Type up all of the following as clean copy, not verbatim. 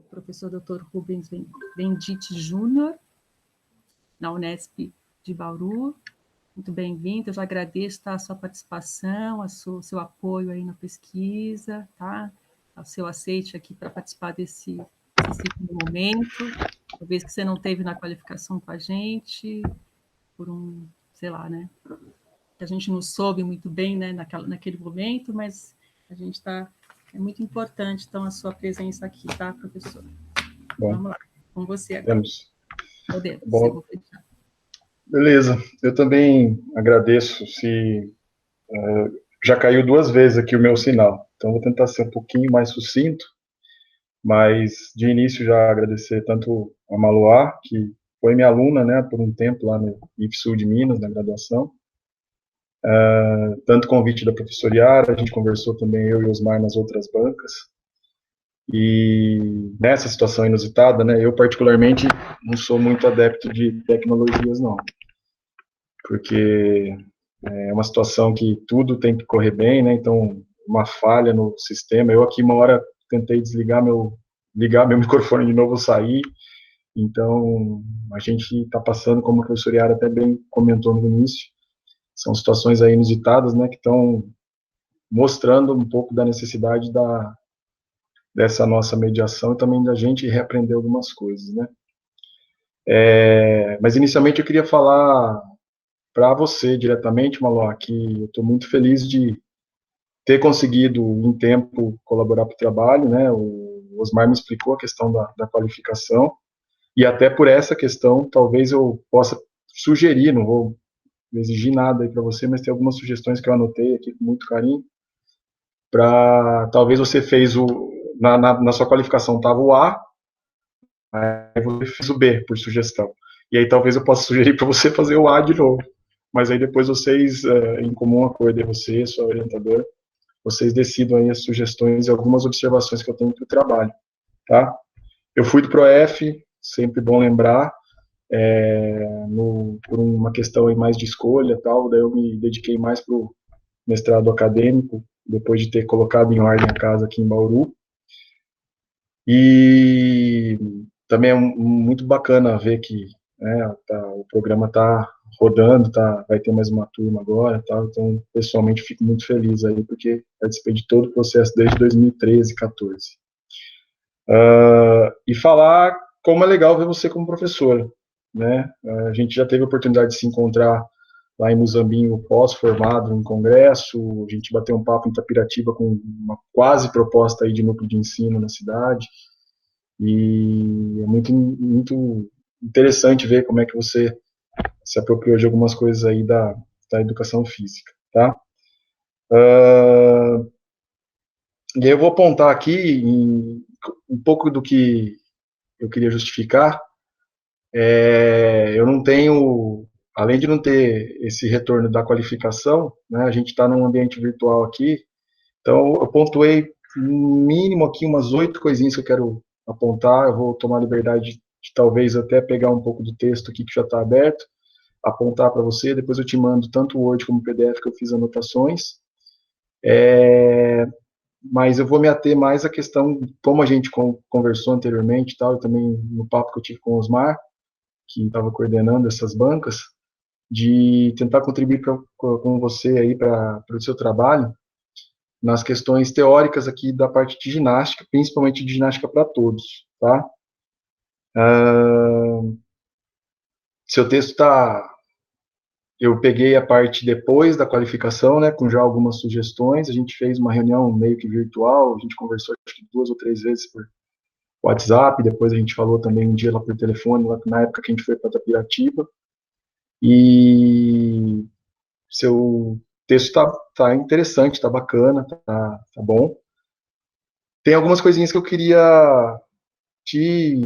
professor Dr. Rubens Bendite Júnior, na Unesp de Bauru. Muito bem-vindo, eu já agradeço, tá, a sua participação, seu apoio aí na pesquisa, tá? O seu aceite aqui para participar desse segundo momento, talvez que você não teve na qualificação com a gente, por sei lá, né, que a gente não soube muito bem, né, naquele momento, mas a gente está, é muito importante, então, a sua presença aqui, tá, professor? Bom, vamos lá, com você agora. Bom, beleza, eu também agradeço, já caiu 2 vezes aqui o meu sinal, então vou tentar ser um pouquinho mais sucinto, mas de início já agradecer tanto a Maluá, que foi minha aluna, né, por um tempo lá no IFSU de Minas, na graduação, tanto o convite da professora Yara, a gente conversou também, eu e Osmar, nas outras bancas, e nessa situação inusitada, né, eu particularmente não sou muito adepto de tecnologias, não, porque é uma situação que tudo tem que correr bem, né, então uma falha no sistema, eu aqui uma hora tentei ligar meu microfone de novo, sair, então a gente está passando, como a professora Yara até bem comentou no início, são situações aí inusitadas, né, que estão mostrando um pouco da necessidade dessa nossa mediação e também da gente reaprender algumas coisas, né. Mas inicialmente eu queria falar para você diretamente, Maló, que eu estou muito feliz de ter conseguido em tempo colaborar para o trabalho, né, o Osmar me explicou a questão da qualificação, e até por essa questão, talvez eu possa sugerir, não vou exigir nada aí para você, mas tem algumas sugestões que eu anotei aqui com muito carinho, para, talvez você fez na sua qualificação estava o A, aí você fez o B, por sugestão, e aí talvez eu possa sugerir para você fazer o A de novo, mas aí depois vocês, em comum acordo, você, sua orientadora, vocês decidam aí as sugestões e algumas observações que eu tenho para o trabalho, tá? Eu fui do ProF, sempre bom lembrar, por uma questão aí mais de escolha, tal, daí eu me dediquei mais para o mestrado acadêmico, depois de ter colocado em ordem a casa aqui em Bauru, e também é muito bacana ver que, né, o programa está rodando, vai ter mais uma turma agora, tá? Então, pessoalmente, fico muito feliz aí, porque participei de todo o processo desde 2013, 14. E falar como é legal ver você como professora, né? A gente já teve a oportunidade de se encontrar lá em Muzambinho, pós-formado em congresso, a gente bateu um papo em Itapiratiba com uma quase proposta aí de núcleo de ensino na cidade, e é muito, muito interessante ver como é que você se apropriou de algumas coisas aí da educação física, tá? E aí eu vou apontar aqui um pouco do que eu queria justificar. Eu não tenho, além de não ter esse retorno da qualificação, né, a gente está num ambiente virtual aqui, então eu pontuei no mínimo aqui umas 8 coisinhas que eu quero apontar, eu vou tomar a liberdade de talvez até pegar um pouco do texto aqui que já está aberto, apontar para você, depois eu te mando tanto o Word como o PDF que eu fiz anotações, mas eu vou me ater mais à questão, como a gente conversou anteriormente, tal, e também no papo que eu tive com o Osmar, que estava coordenando essas bancas, de tentar contribuir com você aí para o seu trabalho, nas questões teóricas aqui da parte de ginástica, principalmente de ginástica para todos, tá? Seu texto está... Eu peguei a parte depois da qualificação, né, com já algumas sugestões, a gente fez uma reunião meio que virtual, a gente conversou acho que 2 ou 3 vezes por WhatsApp, depois a gente falou também um dia lá por telefone, lá na época que a gente foi para Itapiratiba, e seu texto tá interessante, tá bacana, tá bom. Tem algumas coisinhas que eu queria te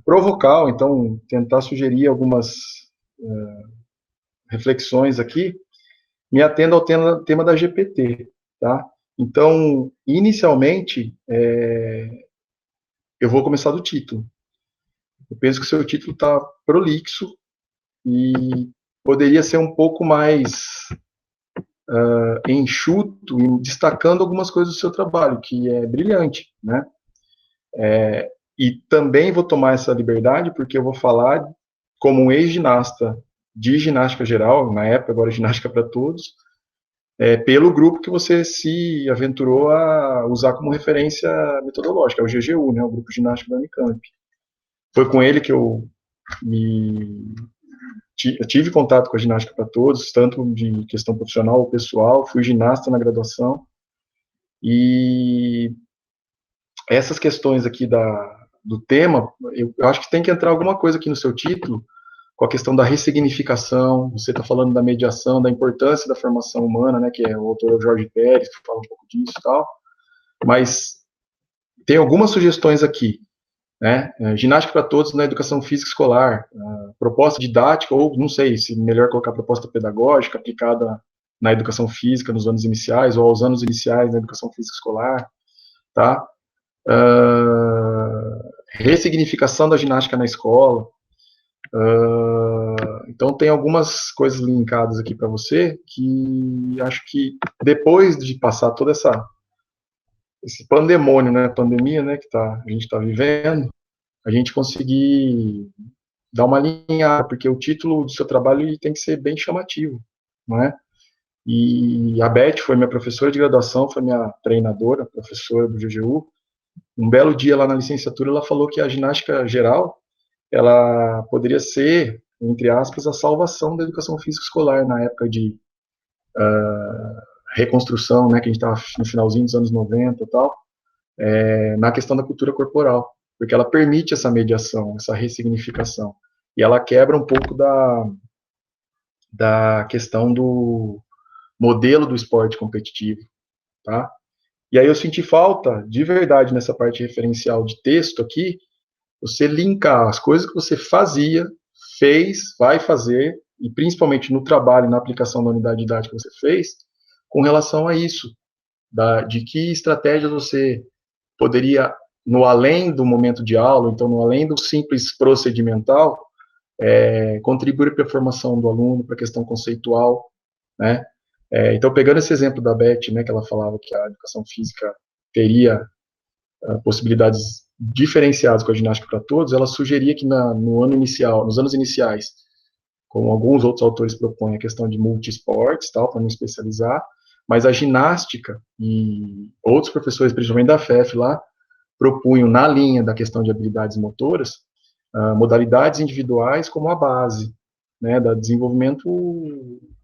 provocar, ou então tentar sugerir algumas reflexões aqui, me atendo ao tema da GPT, tá? Então, inicialmente, eu vou começar do título. Eu penso que o seu título está prolixo e poderia ser um pouco mais enxuto e destacando algumas coisas do seu trabalho, que é brilhante, né? E também vou tomar essa liberdade porque eu vou falar como um ex-ginasta de ginástica geral, na época, agora ginástica para todos, pelo grupo que você se aventurou a usar como referência metodológica, é o GGU, né, o Grupo Ginástico da Unicamp. Foi com ele que eu tive contato com a ginástica para todos, tanto de questão profissional ou pessoal, fui ginasta na graduação, e essas questões aqui do tema, eu acho que tem que entrar alguma coisa aqui no seu título, com a questão da ressignificação, você está falando da mediação, da importância da formação humana, né, que é o autor Jorge Pérez, que fala um pouco disso e tal, mas tem algumas sugestões aqui, né, ginástica para todos na educação física escolar, proposta didática, ou não sei se melhor colocar proposta pedagógica aplicada na educação física nos anos iniciais, ou aos anos iniciais na educação física escolar, tá? Ressignificação da ginástica na escola. Então tem algumas coisas linkadas aqui para você que acho que depois de passar toda esse pandemônio, né, pandemia, né, que a gente está vivendo, a gente conseguir dar uma linha, porque o título do seu trabalho tem que ser bem chamativo, não é? E a Beth foi minha professora de graduação, foi minha treinadora, professora do GGU. Um belo dia lá na licenciatura, ela falou que a ginástica geral, ela poderia ser, entre aspas, a salvação da educação física escolar na época de reconstrução, né, que a gente estava no finalzinho dos anos 90 e tal, na questão da cultura corporal, porque ela permite essa mediação, essa ressignificação, e ela quebra um pouco da questão do modelo do esporte competitivo, tá? E aí eu senti falta, de verdade, nessa parte referencial de texto aqui, você linkar as coisas que você fazia, fez, vai fazer, e principalmente no trabalho, na aplicação da unidade didática que você fez, com relação a isso, de que estratégias você poderia, no além do momento de aula, então no além do simples procedimental, contribuir para a formação do aluno, para a questão conceitual, né? Então, pegando esse exemplo da Beth, né, que ela falava que a educação física teria possibilidades diferenciadas com a ginástica para todos, ela sugeria que no ano inicial, nos anos iniciais, como alguns outros autores propõem, a questão de multiesportes, tal, para não especializar, mas a ginástica e outros professores, principalmente da FEF lá, propunham na linha da questão de habilidades motoras, modalidades individuais como a base, né, do desenvolvimento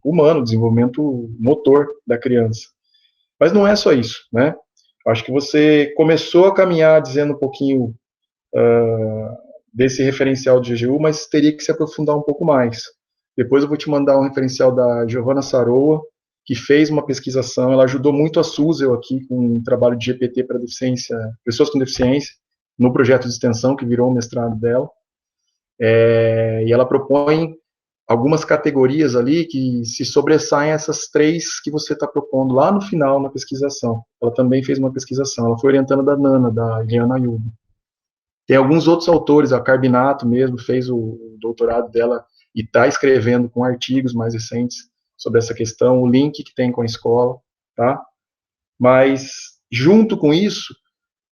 humano, desenvolvimento motor da criança. Mas não é só isso, né? Acho que você começou a caminhar dizendo um pouquinho desse referencial do GGU, mas teria que se aprofundar um pouco mais. Depois eu vou te mandar um referencial da Giovanna Saroa, que fez uma pesquisação, ela ajudou muito a Suzel aqui com um trabalho de GPT para pessoas com deficiência, no projeto de extensão que virou o mestrado dela. E ela propõe algumas categorias ali que se sobressaem essas três que você está propondo lá no final na pesquisação. Ela também fez uma pesquisação, ela foi orientando da Nana, da Eliana Ayuba. Tem alguns outros autores, a Carbinato mesmo fez o doutorado dela e está escrevendo com artigos mais recentes sobre essa questão, o link que tem com a escola, tá? Mas, junto com isso,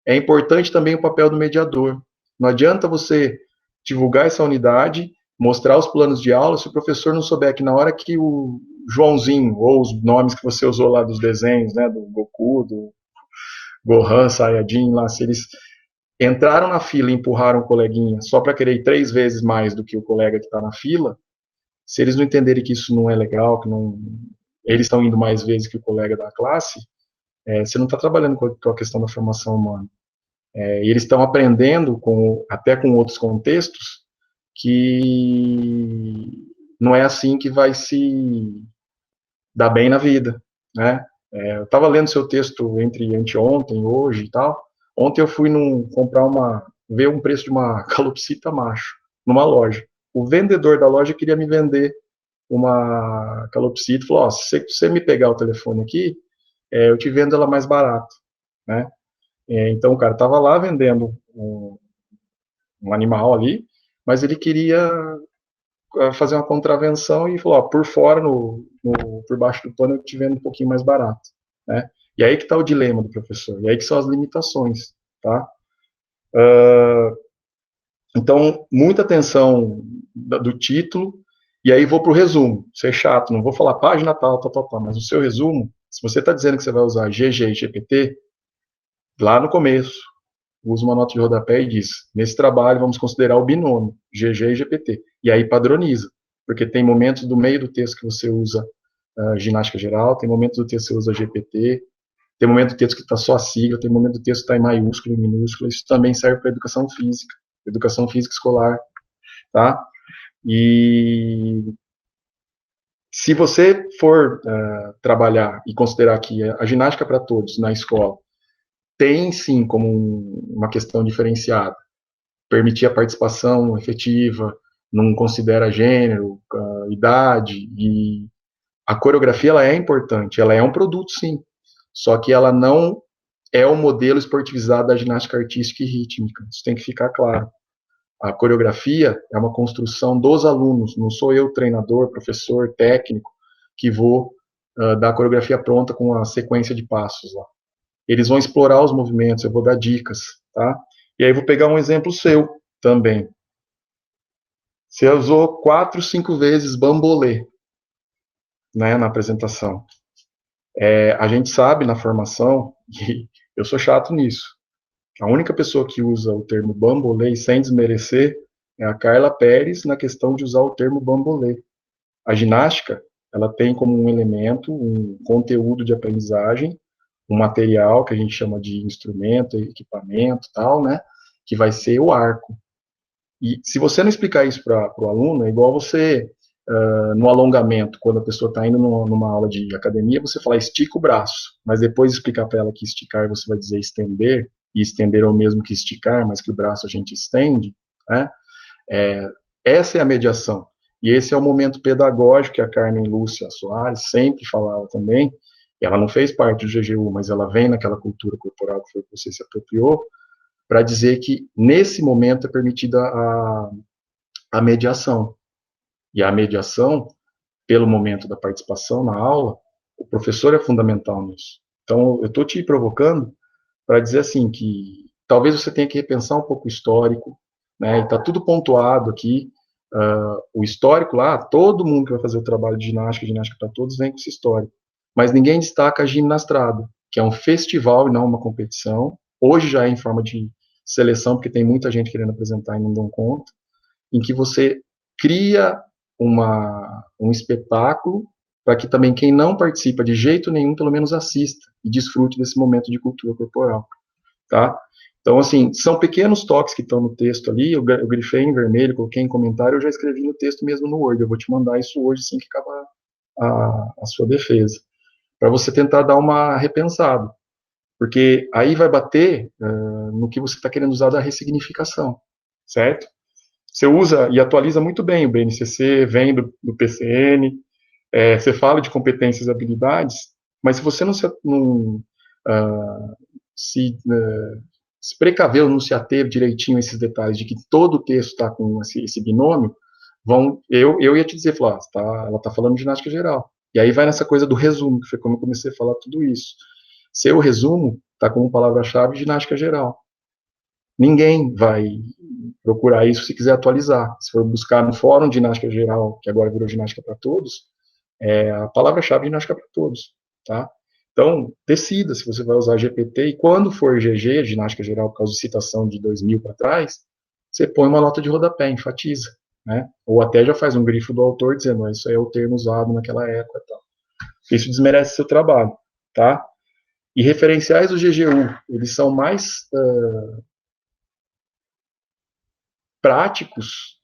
é importante também o papel do mediador. Não adianta você divulgar essa unidade, mostrar os planos de aula, se o professor não souber que na hora que o Joãozinho, ou os nomes que você usou lá dos desenhos, né, do Goku, do Gohan, Saiyajin, lá, se eles entraram na fila e empurraram o coleguinha só para querer ir 3 vezes mais do que o colega que está na fila, se eles não entenderem que isso não é legal, que não, eles estão indo mais vezes que o colega da classe, você não está trabalhando com a questão da formação humana. E eles estão aprendendo, até com outros contextos, que não é assim que vai se dar bem na vida, né? Eu estava lendo seu texto entre anteontem, hoje e tal. Ontem eu fui ver um preço de uma calopsita macho, numa loja. O vendedor da loja queria me vender uma calopsita, falou, se você me pegar o telefone aqui, eu te vendo ela mais barato, né? Então o cara estava lá vendendo um animal ali, mas ele queria fazer uma contravenção e falou, por fora, por baixo do pano, eu te vendo um pouquinho mais barato, né? E aí que está o dilema do professor, e aí que são as limitações, tá? Então, muita atenção do título, e aí vou para o resumo. Ser chato, não vou falar página tal, mas o seu resumo, se você está dizendo que você vai usar GG e GPT, lá no começo, usa uma nota de rodapé e diz, nesse trabalho vamos considerar o binômio, GG e GPT. E aí padroniza, porque tem momentos do meio do texto que você usa ginástica geral, tem momentos do texto que você usa GPT, tem momento do texto que está só a sigla, tem momento do texto que está em maiúsculo, em minúsculo, isso também serve para educação física escolar, tá? E se você for trabalhar e considerar que a ginástica para todos na escola tem sim como uma questão diferenciada, permitir a participação efetiva, não considera gênero, idade, e a coreografia ela é importante, ela é um produto sim, só que ela não é o modelo esportivizado da ginástica artística e rítmica, isso tem que ficar claro. A coreografia é uma construção dos alunos, não sou eu, treinador, professor, técnico, que vou dar a coreografia pronta com a sequência de passos lá. Eles vão explorar os movimentos, eu vou dar dicas, tá? E aí vou pegar um exemplo seu também. Você usou 4, 5 vezes bambolê, né, na apresentação. A gente sabe na formação, e eu sou chato nisso, a única pessoa que usa o termo bambolê, sem desmerecer, é a Carla Pérez na questão de usar o termo bambolê. A ginástica, ela tem como um elemento, um conteúdo de aprendizagem, um material que a gente chama de instrumento, equipamento, tal, né, que vai ser o arco. E se você não explicar isso para o aluno, é igual você, no alongamento, quando a pessoa está indo numa aula de academia, você fala estica o braço, mas depois explicar para ela que esticar você vai dizer estender, e estender é o mesmo que esticar, mas que o braço a gente estende, né? Essa é a mediação. E esse é o momento pedagógico que a Carmen Lúcia Soares sempre falava também. Ela não fez parte do GGU, mas ela vem naquela cultura corporal que foi que você se apropriou, para dizer que nesse momento é permitida a mediação. E a mediação, pelo momento da participação na aula, o professor é fundamental nisso. Então, eu estou te provocando para dizer assim que talvez você tenha que repensar um pouco o histórico, né? Está tudo pontuado aqui. O histórico lá, todo mundo que vai fazer o trabalho de ginástica para todos, vem com esse histórico. Mas ninguém destaca a Gimnastrada, que é um festival e não uma competição. Hoje já é em forma de seleção, porque tem muita gente querendo apresentar e não dão conta, em que você cria um espetáculo para que também quem não participa de jeito nenhum, pelo menos assista e desfrute desse momento de cultura corporal, tá? Então, assim, são pequenos toques que estão no texto ali, eu grifei em vermelho, coloquei em comentário, eu já escrevi no texto mesmo no Word, eu vou te mandar isso hoje, assim que acabar a sua defesa, para você tentar dar uma repensada, porque aí vai bater no que você está querendo usar da ressignificação, certo? Você usa e atualiza muito bem o BNCC, vem do PCN, você fala de competências e habilidades, mas se você se precaver, não se ater direitinho a esses detalhes de que todo o texto está com esse binômio, eu ia te dizer, falar, ela está falando de ginástica geral. E aí vai nessa coisa do resumo, que foi como eu comecei a falar tudo isso. Seu resumo está como palavra-chave ginástica geral. Ninguém vai procurar isso se quiser atualizar. Se for buscar no fórum de ginástica geral, que agora virou ginástica para todos, a palavra-chave é ginástica para todos, tá? Então, decida se você vai usar GPT, e quando for GG, ginástica geral, por causa de citação de 2000 para trás, você põe uma nota de rodapé, enfatiza, né? Ou até já faz um grifo do autor dizendo, isso aí é o termo usado naquela época, tal. Isso desmerece seu trabalho, tá? E referenciais do GGU, eles são mais práticos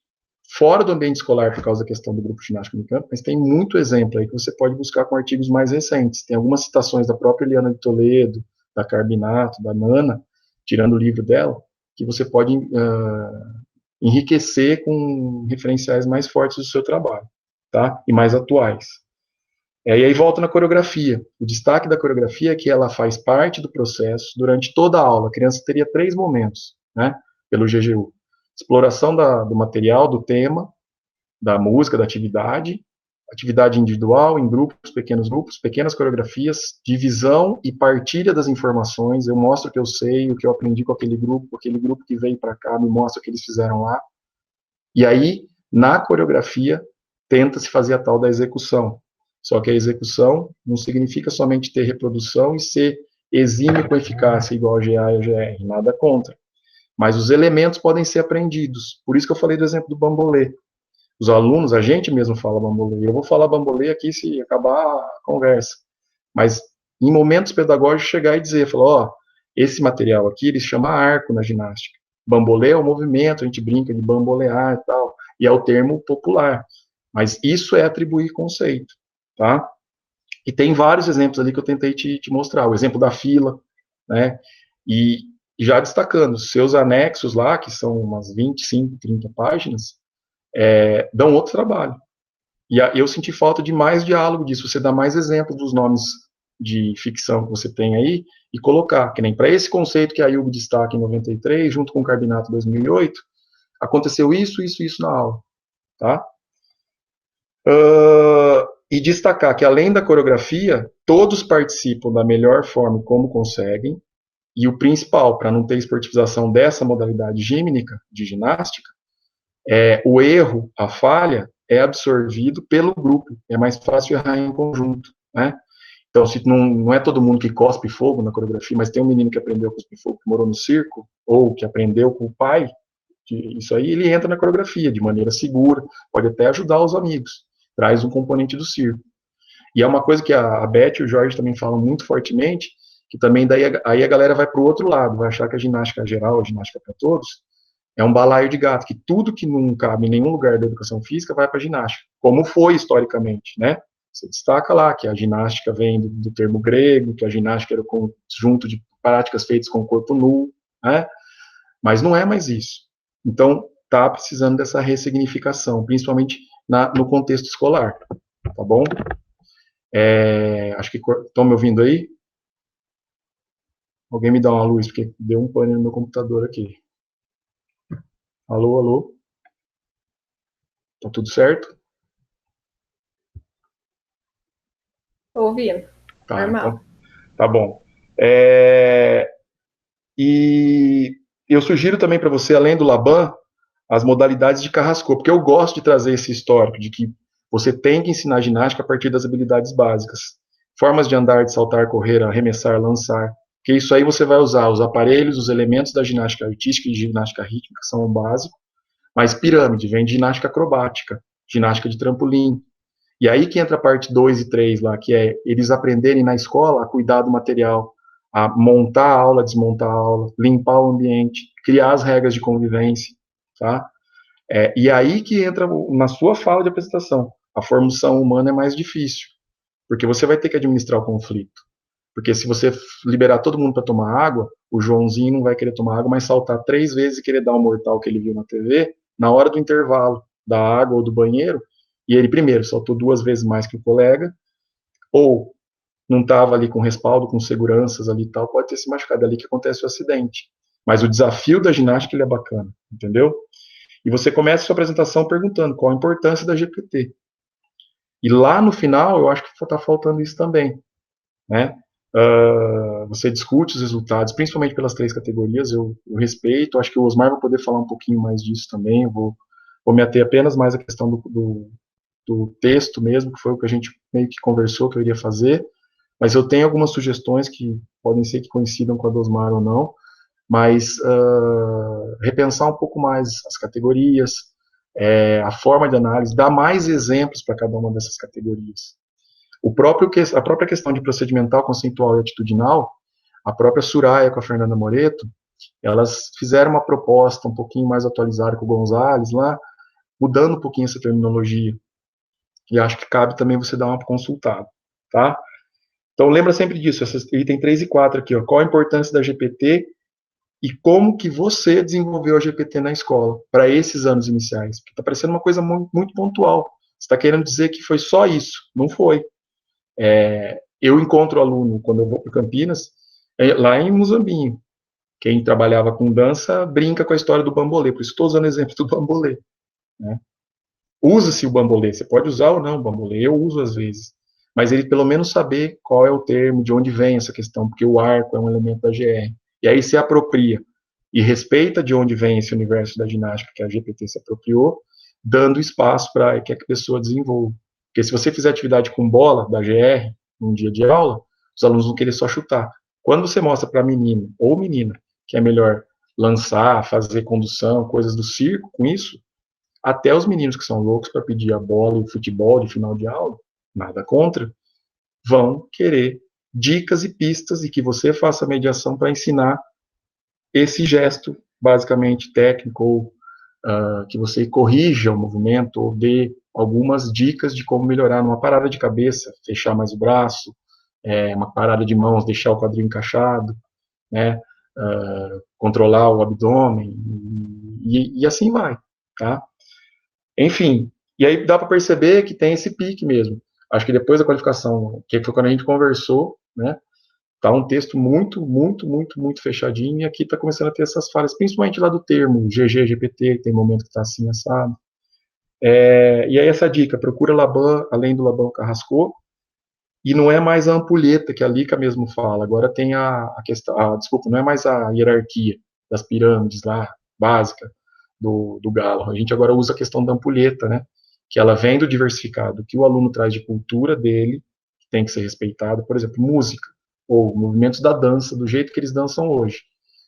fora do ambiente escolar por causa da questão do grupo ginástico no campo, mas tem muito exemplo aí que você pode buscar com artigos mais recentes. Tem algumas citações da própria Eliana de Toledo, da Carbinato, da Nana, tirando o livro dela, que você pode enriquecer com referenciais mais fortes do seu trabalho, tá? E mais atuais. E aí volta na coreografia. O destaque da coreografia é que ela faz parte do processo durante toda a aula. A criança teria 3 momentos, né, pelo GGU. Exploração do material, do tema, da música, da atividade, atividade individual, em grupos, pequenas coreografias, divisão e partilha das informações. Eu mostro o que eu sei, o que eu aprendi com aquele grupo que veio para cá me mostra o que eles fizeram lá. E aí, na coreografia, tenta-se fazer a tal da execução. Só que a execução não significa somente ter reprodução e ser exímio com eficácia igual a GA e a GR, nada contra. Mas os elementos podem ser aprendidos. Por isso que eu falei do exemplo do bambolê. Os alunos, a gente mesmo fala bambolê. Eu vou falar bambolê aqui se acabar a conversa. Mas em momentos pedagógicos chegar e dizer, falar, ó, esse material aqui, ele se chama arco na ginástica. Bambolê é o movimento, a gente brinca de bambolear e tal, e é o termo popular. Mas isso é atribuir conceito, tá? E tem vários exemplos ali que eu tentei te mostrar. O exemplo da fila, né? E já destacando, seus anexos lá, que são umas 25, 30 páginas, dão outro trabalho. E eu senti falta de mais diálogo disso, você dá mais exemplos dos nomes de ficção que você tem aí, e colocar, que nem para esse conceito que a Yugo destaca em 93, junto com o Carbinato 2008, aconteceu isso na aula, tá? E destacar que, além da coreografia, todos participam da melhor forma como conseguem, e o principal, para não ter esportivização dessa modalidade gímnica, de ginástica, o erro, a falha, é absorvido pelo grupo, é mais fácil errar em conjunto, né? Então, se não é todo mundo que cospe fogo na coreografia, mas tem um menino que aprendeu a cuspir fogo, que morou no circo, ou que aprendeu com o pai, isso aí, ele entra na coreografia de maneira segura, pode até ajudar os amigos, traz um componente do circo. E é uma coisa que a Beth e o Jorge também falam muito fortemente, que também daí aí a galera vai para o outro lado, vai achar que a ginástica geral, a ginástica para todos, é um balaio de gato, que tudo que não cabe em nenhum lugar da educação física vai para a ginástica, como foi historicamente, né? Você destaca lá que a ginástica vem do termo grego, que a ginástica era o conjunto de práticas feitas com o corpo nu, né? Mas não é mais isso. Então, está precisando dessa ressignificação, principalmente no contexto escolar, tá bom? Acho que estão me ouvindo aí? Alguém me dá uma luz, porque deu um pane no meu computador aqui. Alô, alô? Tá tudo certo? Ouvindo. Tá, Normal. então, tá bom. E eu sugiro também para você, além do Laban, as modalidades de Carrasco, porque eu gosto de trazer esse histórico de que você tem que ensinar ginástica a partir das habilidades básicas. Formas de andar, de saltar, correr, arremessar, lançar. Porque isso aí você vai usar os aparelhos, os elementos da ginástica artística e ginástica rítmica, que são o básico. Mas pirâmide vem de ginástica acrobática, ginástica de trampolim. E aí que entra a parte 2 e 3 lá, que é eles aprenderem na escola a cuidar do material, a montar a aula, desmontar a aula, limpar o ambiente, criar as regras de convivência, tá? E aí que entra na sua fala de apresentação. A formação humana é mais difícil, porque você vai ter que administrar o conflito. Porque se você liberar todo mundo para tomar água, o Joãozinho não vai querer tomar água, mas saltar 3 vezes e querer dar o mortal que ele viu na TV, na hora do intervalo da água ou do banheiro, e ele primeiro saltou 2 vezes mais que o colega, ou não estava ali com respaldo, com seguranças ali e tal, pode ter se machucado ali que acontece o acidente. Mas o desafio da ginástica ele é bacana, entendeu? E você começa a sua apresentação perguntando qual a importância da GPT. E lá no final, eu acho que está faltando isso também, né? Você discute os resultados, principalmente pelas 3 categorias, eu respeito, acho que o Osmar vai poder falar um pouquinho mais disso também, eu vou me ater apenas mais à questão do texto mesmo, que foi o que a gente meio que conversou que eu iria fazer, mas eu tenho algumas sugestões que podem ser que coincidam com a do Osmar ou não, mas repensar um pouco mais as categorias, a forma de análise, dar mais exemplos para cada uma dessas categorias. A própria questão de procedimental, conceitual e atitudinal, a própria Suraya com a Fernanda Moreto, elas fizeram uma proposta um pouquinho mais atualizada com o Gonzalez lá, mudando um pouquinho essa terminologia. E acho que cabe também você dar uma consultada, tá? Então lembra sempre disso, item 3 e 4 aqui, ó, qual a importância da GPT e como que você desenvolveu a GPT na escola, para esses anos iniciais. Porque está parecendo uma coisa muito, muito pontual. Você está querendo dizer que foi só isso. Não foi. Eu encontro aluno, quando eu vou para Campinas, lá em Muzambinho. Quem trabalhava com dança brinca com a história do bambolê, por isso estou usando o exemplo do bambolê. Né? Usa-se o bambolê, você pode usar ou não o bambolê, eu uso às vezes, mas ele pelo menos saber qual é o termo, de onde vem essa questão, porque o arco é um elemento da GR, e aí se apropria e respeita de onde vem esse universo da ginástica que a GPT se apropriou, dando espaço para que a pessoa desenvolva. Porque se você fizer atividade com bola da GR, num dia de aula, os alunos vão querer só chutar. Quando você mostra para menino ou menina que é melhor lançar, fazer condução, coisas do circo com isso, até os meninos que são loucos para pedir a bola e o futebol de final de aula, nada contra, vão querer dicas e pistas e que você faça a mediação para ensinar esse gesto basicamente técnico ou que você corrija o movimento ou dê algumas dicas de como melhorar numa parada de cabeça, fechar mais o braço, uma parada de mãos, deixar o quadril encaixado, né, controlar o abdômen e assim vai, tá? Enfim, e aí dá para perceber que tem esse pique mesmo. Acho que depois da qualificação, que foi quando a gente conversou, né, tá um texto muito, muito, muito, muito fechadinho, e aqui tá começando a ter essas falhas, principalmente lá do termo GG, GPT, tem momento que tá assim, assado. E aí essa dica, procura Laban, além do Laban Carrasco, e não é mais a ampulheta que a Lica mesmo fala, agora tem a questão, desculpa, não é mais a hierarquia das pirâmides lá, básica, do Galo. A gente agora usa a questão da ampulheta, né? Que ela vem do diversificado, que o aluno traz de cultura dele, que tem que ser respeitado, por exemplo, música, ou movimentos da dança, do jeito que eles dançam hoje.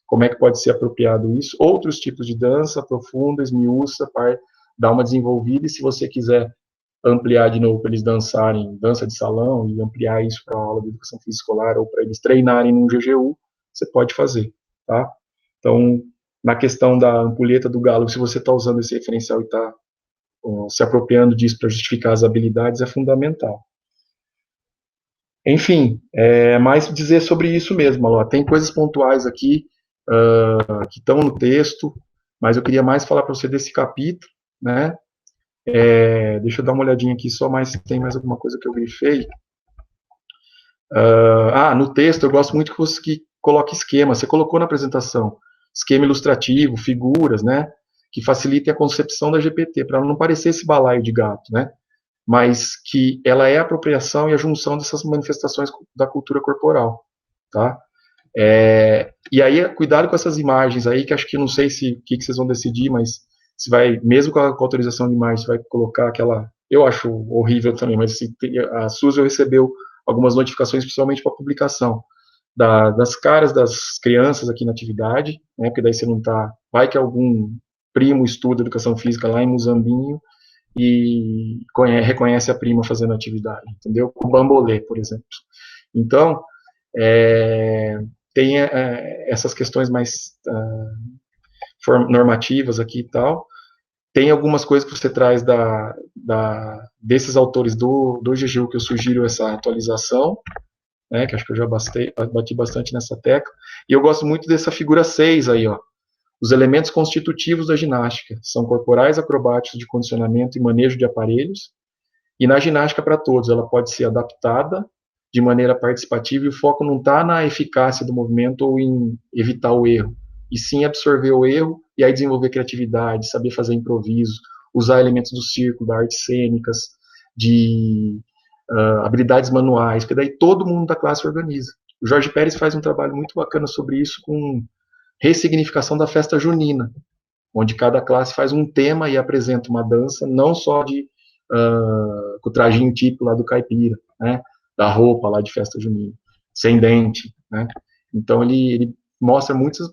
Como é que pode ser apropriado isso? Outros tipos de dança, aprofunda, esmiuça, para dar uma desenvolvida, e se você quiser ampliar de novo para eles dançarem dança de salão e ampliar isso para a aula de educação física escolar ou para eles treinarem num GGU, você pode fazer, tá? Então, na questão da ampulheta do Galo, se você está usando esse referencial e está se apropriando disso para justificar as habilidades, é fundamental. Enfim, mais dizer sobre isso mesmo, Alô. Tem coisas pontuais aqui que estão no texto, mas eu queria mais falar para você desse capítulo, né? Deixa eu dar uma olhadinha aqui só, mais se tem mais alguma coisa que eu grifei. No texto eu gosto muito que você coloque esquema. Você colocou na apresentação esquema ilustrativo, figuras, né? Que facilitem a concepção da GPT, para não parecer esse balaio de gato, né? Mas que ela é a apropriação e a junção dessas manifestações da cultura corporal, tá? E aí, cuidado com essas imagens aí, que acho que não sei o que vocês vão decidir, mas se vai, mesmo com a autorização de imagem, você vai colocar aquela, eu acho horrível também, mas a Suzy recebeu algumas notificações, principalmente para publicação, das caras das crianças aqui na atividade, né, porque daí você não tá, vai que algum primo estuda educação física lá em Muzambinho e reconhece a prima fazendo atividade, entendeu? Com o bambolê, por exemplo. Então, tem essas questões mais normativas aqui e tal. Tem algumas coisas que você traz desses autores do GGU que eu sugiro essa atualização, né, que acho que eu já bati bastante nessa tecla. E eu gosto muito dessa figura 6 aí, ó. Os elementos constitutivos da ginástica são corporais acrobáticos de condicionamento e manejo de aparelhos. E na ginástica para todos, ela pode ser adaptada de maneira participativa, e o foco não está na eficácia do movimento ou em evitar o erro, e sim absorver o erro e aí desenvolver criatividade, saber fazer improviso, usar elementos do circo, da artes cênicas, de habilidades manuais, porque daí todo mundo da classe organiza. O Jorge Pérez faz um trabalho muito bacana sobre isso, com ressignificação da festa junina, onde cada classe faz um tema e apresenta uma dança, não só com o trajinho típico lá do caipira, né, da roupa lá de festa junina, sem dente, né. Então ele mostra muitas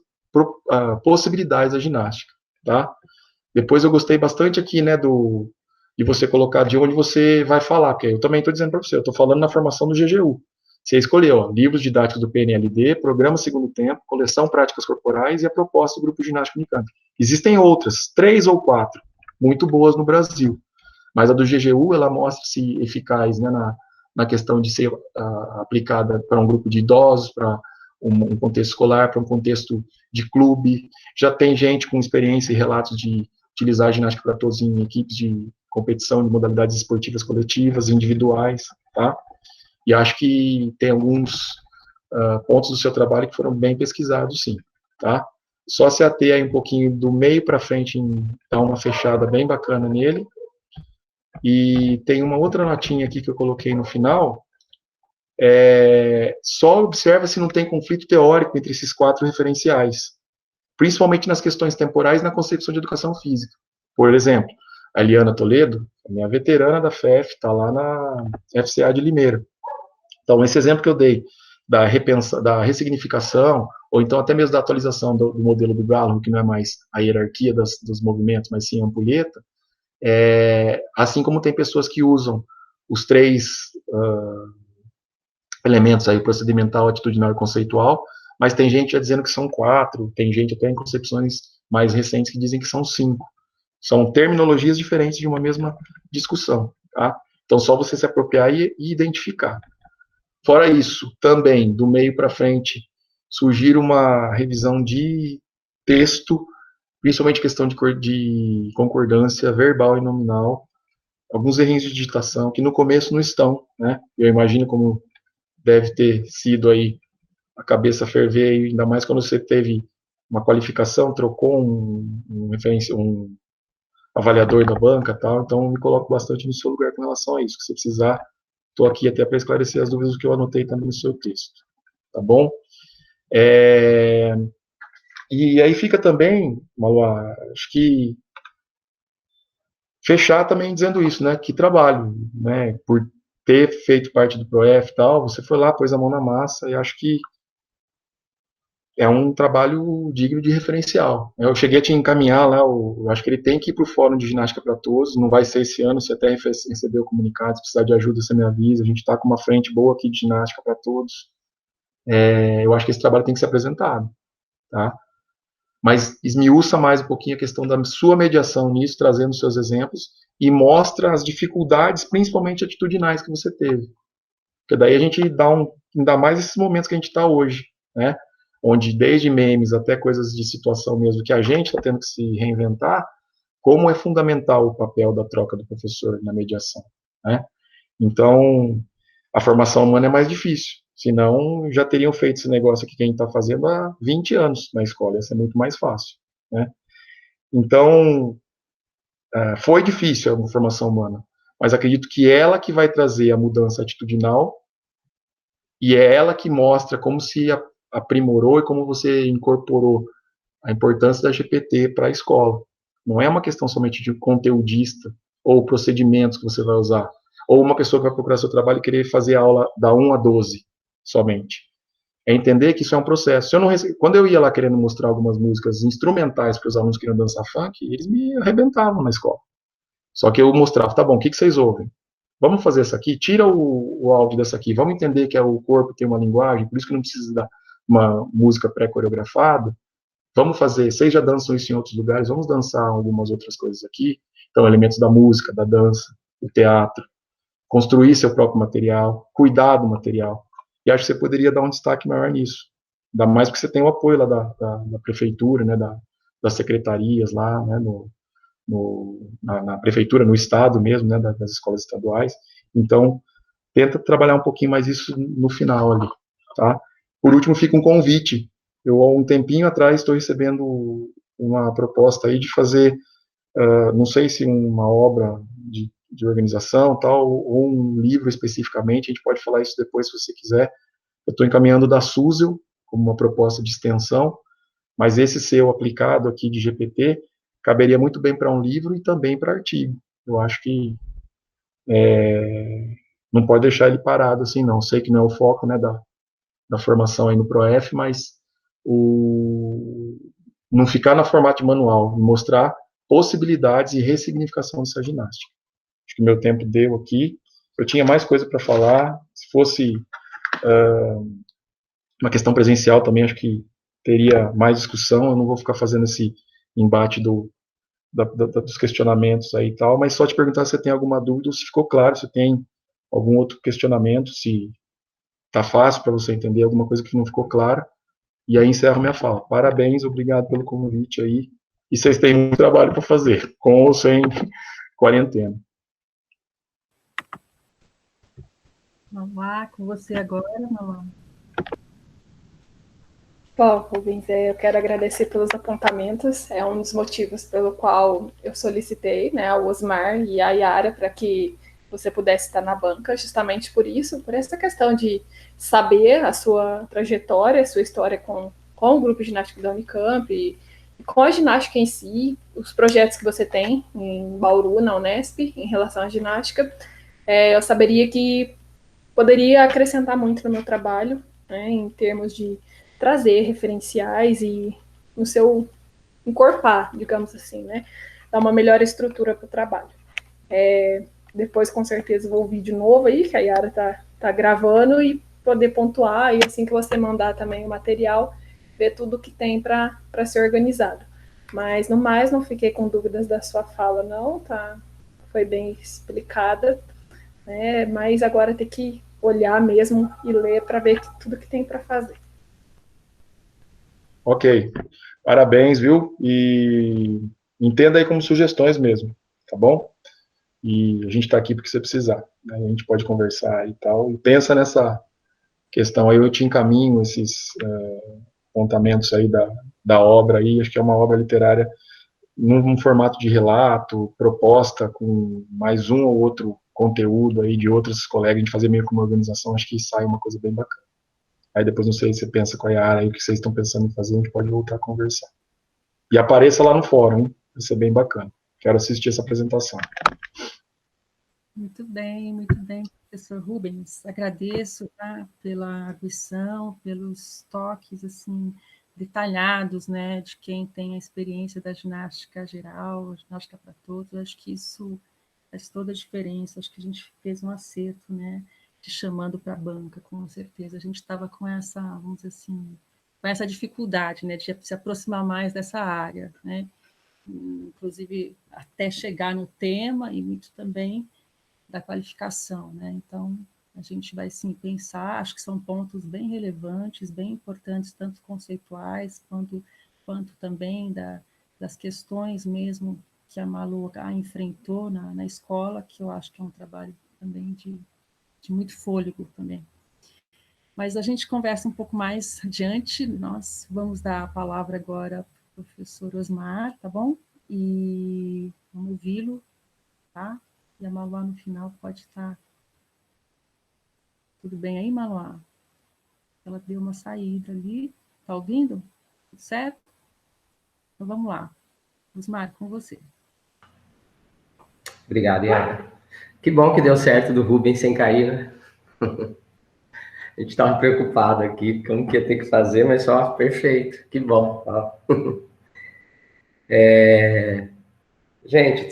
possibilidades da ginástica, tá? Depois eu gostei bastante aqui, né, de você colocar de onde você vai falar, porque eu também estou dizendo para você, eu estou falando na formação do GGU. Você escolheu, ó, livros didáticos do PNLD, programa Segundo Tempo, coleção Práticas Corporais e a proposta do Grupo Ginástica Unicamp. Existem outras, 3 ou 4, muito boas no Brasil, mas a do GGU, ela mostra-se eficaz, né, na questão de ser aplicada para um grupo de idosos, para um contexto escolar, para um contexto de clube. Já tem gente com experiência e relatos de utilizar a ginástica para todos em equipes de competição de modalidades esportivas coletivas, individuais, tá? E acho que tem alguns pontos do seu trabalho que foram bem pesquisados, sim, tá? Só se ater aí um pouquinho do meio para frente, dar uma fechada bem bacana nele, E tem uma outra notinha aqui que eu coloquei no final, só observa se não tem conflito teórico entre esses 4 referenciais, principalmente nas questões temporais e na concepção de educação física. Por exemplo, a Eliana Toledo, a minha veterana da FEF, está lá na FCA de Limeira. Então, esse exemplo que eu dei da ressignificação, ou então até mesmo da atualização do modelo do Galo, que não é mais a hierarquia dos movimentos, mas sim a ampulheta, assim como tem pessoas que usam os 3 elementos aí, procedimental, atitudinal e conceitual, mas tem gente já dizendo que são 4, tem gente até em concepções mais recentes que dizem que são 5. São terminologias diferentes de uma mesma discussão, tá? Então, só você se apropriar e identificar. Fora isso, também, do meio para frente, sugiro uma revisão de texto, principalmente questão de concordância verbal e nominal, alguns errinhos de digitação, que no começo não estão, né? Eu imagino como deve ter sido aí a cabeça ferver, ainda mais quando você teve uma qualificação, trocou um avaliador da banca, tal. Então me coloco bastante no seu lugar com relação a isso. Se você precisar, estou aqui até para esclarecer as dúvidas que eu anotei também no seu texto, tá bom? E aí fica também, Malu, acho que fechar também dizendo isso, né? Que trabalho, né? Por ter feito parte do ProF e tal, você foi lá, pôs a mão na massa e acho que é um trabalho digno de referencial. Eu cheguei a te encaminhar lá, eu acho que ele tem que ir para o Fórum de Ginástica para Todos, não vai ser esse ano, se até receber o comunicado, se precisar de ajuda, você me avisa, a gente está com uma frente boa aqui de ginástica para todos. Eu acho que esse trabalho tem que ser apresentado, tá? Mas esmiuça mais um pouquinho a questão da sua mediação nisso, trazendo seus exemplos, e mostra as dificuldades, principalmente atitudinais, que você teve. Porque daí a gente ainda mais esses momentos que a gente está hoje, né? Onde desde memes até coisas de situação mesmo que a gente está tendo que se reinventar, como é fundamental o papel da troca do professor na mediação, né? Então, a formação humana é mais difícil, senão já teriam feito esse negócio aqui que a gente está fazendo há 20 anos na escola, ia ser muito mais fácil, né? Então, foi difícil a formação humana, mas acredito que ela que vai trazer a mudança atitudinal e é ela que mostra como se aprimorou e como você incorporou a importância da GPT para a escola. Não é uma questão somente de conteudista ou procedimentos que você vai usar, ou uma pessoa que vai procurar seu trabalho e querer fazer aula da 1 a 12 somente. É entender que isso é um processo. Quando eu ia lá querendo mostrar algumas músicas instrumentais para os alunos que queriam dançar funk, eles me arrebentavam na escola. Só que eu mostrava, tá bom, o que vocês ouvem? Vamos fazer essa aqui, tira o áudio dessa aqui, vamos entender que o corpo tem uma linguagem, por isso que não precisa dar uma música pré-coreografada. Vamos fazer, vocês já dançam isso em outros lugares, vamos dançar algumas outras coisas aqui. Então, elementos da música, da dança, do teatro, construir seu próprio material, cuidar do material. E acho que você poderia dar um destaque maior nisso. Ainda mais porque você tem o apoio lá da prefeitura, né, das secretarias lá, né, na prefeitura, no estado mesmo, né, das escolas estaduais. Então, tenta trabalhar um pouquinho mais isso no final ali, tá? Por último, fica um convite. Eu, há um tempinho atrás, estou recebendo uma proposta aí de fazer, não sei se uma obra de organização, tal, ou um livro especificamente, a gente pode falar isso depois se você quiser. Eu estou encaminhando da Suzel como uma proposta de extensão, mas esse seu aplicado aqui de GPT caberia muito bem para um livro e também para artigo. Eu acho que não pode deixar ele parado assim, não. Sei que não é o foco, né, da formação aí no ProF, mas não ficar no formato de manual, mostrar possibilidades e ressignificação dessa ginástica. Acho que meu tempo deu aqui. Eu tinha mais coisa para falar. Se fosse uma questão presencial também, acho que teria mais discussão. Eu não vou ficar fazendo esse embate dos questionamentos aí e tal, mas só te perguntar se você tem alguma dúvida, ou se ficou claro, se tem algum outro questionamento, se tá fácil para você entender alguma coisa que não ficou clara. E aí encerro minha fala. Parabéns, obrigado pelo convite aí. E vocês têm muito trabalho para fazer, com ou sem quarentena. Mauá, com você agora, Mauá. Bom, Rubens, eu quero agradecer pelos apontamentos. É um dos motivos pelo qual eu solicitei, né, ao Osmar e à Yara para que você pudesse estar na banca, justamente por isso, por essa questão de saber a sua trajetória, a sua história com o grupo ginástico da Unicamp e com a ginástica em si, os projetos que você tem em Bauru, na Unesp, em relação à ginástica. Eu saberia que poderia acrescentar muito no meu trabalho, né, em termos de trazer referenciais e no seu encorpar, digamos assim, né, dar uma melhor estrutura para o trabalho. Depois, com certeza, vou ouvir de novo aí, que a Yara tá gravando e poder pontuar, e assim que você mandar também o material, ver tudo que tem para ser organizado. Mas, no mais, não fiquei com dúvidas da sua fala, não, tá? Foi bem explicada, né? Mas agora tem que olhar mesmo e ler para ver tudo que tem para fazer. Ok, parabéns, viu? E entenda aí como sugestões mesmo, tá bom? E a gente está aqui porque você precisar, né? A gente pode conversar e tal. E pensa nessa questão aí, eu te encaminho esses apontamentos aí da obra aí, acho que é uma obra literária num formato de relato, proposta com mais um ou outro conteúdo aí de outros colegas, a gente fazer meio que uma organização, acho que sai uma coisa bem bacana. Aí depois, não sei se você pensa qual é a área aí que vocês estão pensando em fazer, a gente pode voltar a conversar. E apareça lá no fórum, hein? Vai ser bem bacana. Quero assistir essa apresentação. Muito bem, professor Rubens. Agradeço, tá, pela arguição, pelos toques assim detalhados, né, de quem tem a experiência da ginástica geral, ginástica para todos. Acho que isso faz toda a diferença. Acho que a gente fez um acerto, né, te chamando para a banca, com certeza. A gente estava com essa, vamos dizer assim, com essa dificuldade, né, de se aproximar mais dessa área, né, inclusive até chegar no tema e muito também da qualificação, né? Então, a gente vai sim pensar, acho que são pontos bem relevantes, bem importantes, tanto conceituais quanto também das questões mesmo que a Malu enfrentou na escola, que eu acho que é um trabalho também de muito fôlego também. Mas a gente conversa um pouco mais adiante, nós vamos dar a palavra agora para o professor Osmar, tá bom? E vamos ouvi-lo, tá? E a Malu no final pode estar. Tudo bem aí, Malu? Ela deu uma saída ali. Tá ouvindo? Tudo certo? Então vamos lá. Osmar, com você. Obrigado, Ian. Que bom que deu certo do Rubens sem cair, né? A gente estava preocupado aqui, como que ia ter que fazer, mas só perfeito. Que bom. Gente,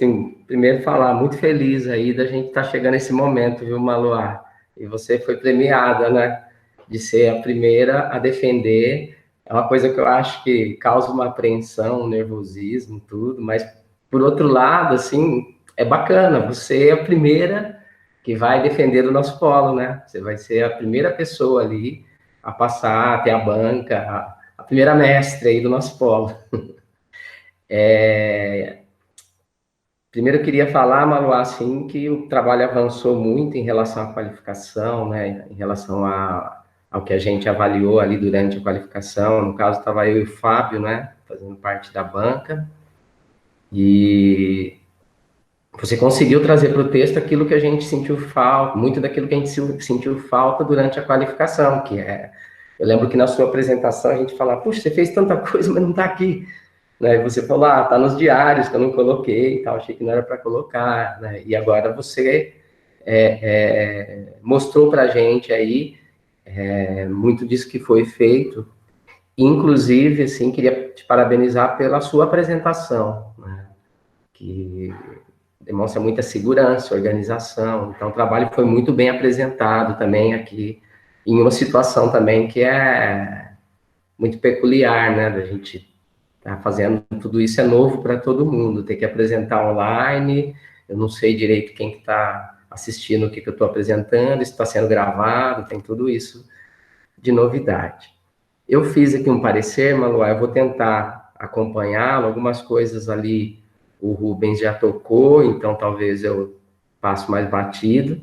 primeiro falar, muito feliz aí da gente estar chegando nesse momento, viu, Maluá? E você foi premiada, né? De ser a primeira a defender. É uma coisa que eu acho que causa uma apreensão, um nervosismo, tudo, mas por outro lado, assim, é bacana. Você é a primeira que vai defender o nosso polo, né? Você vai ser a primeira pessoa ali a passar até a banca, a primeira mestre aí do nosso polo. Primeiro, eu queria falar, Malu, assim, que o trabalho avançou muito em relação à qualificação, né, em relação ao que a gente avaliou ali durante a qualificação. No caso, estava eu e o Fábio, né, fazendo parte da banca, e você conseguiu trazer para o texto aquilo que a gente sentiu falta, muito daquilo que a gente sentiu falta durante a qualificação, que é... Eu lembro que na sua apresentação a gente falava, puxa, você fez tanta coisa, mas não está aqui. Né? E você falou, tá nos diários que eu não coloquei e tal, achei que não era para colocar, né? E agora você mostrou para a gente aí muito disso que foi feito. Inclusive, assim, queria te parabenizar pela sua apresentação, né? Que demonstra muita segurança, organização. Então, o trabalho foi muito bem apresentado também aqui, em uma situação também que é muito peculiar, né? Da gente tá fazendo tudo isso é novo para todo mundo, tem que apresentar online, eu não sei direito quem que está assistindo o que eu estou apresentando, isso está sendo gravado, tem tudo isso de novidade. Eu fiz aqui um parecer, Malu, eu vou tentar acompanhá-lo, algumas coisas ali o Rubens já tocou, então talvez eu passo mais batido.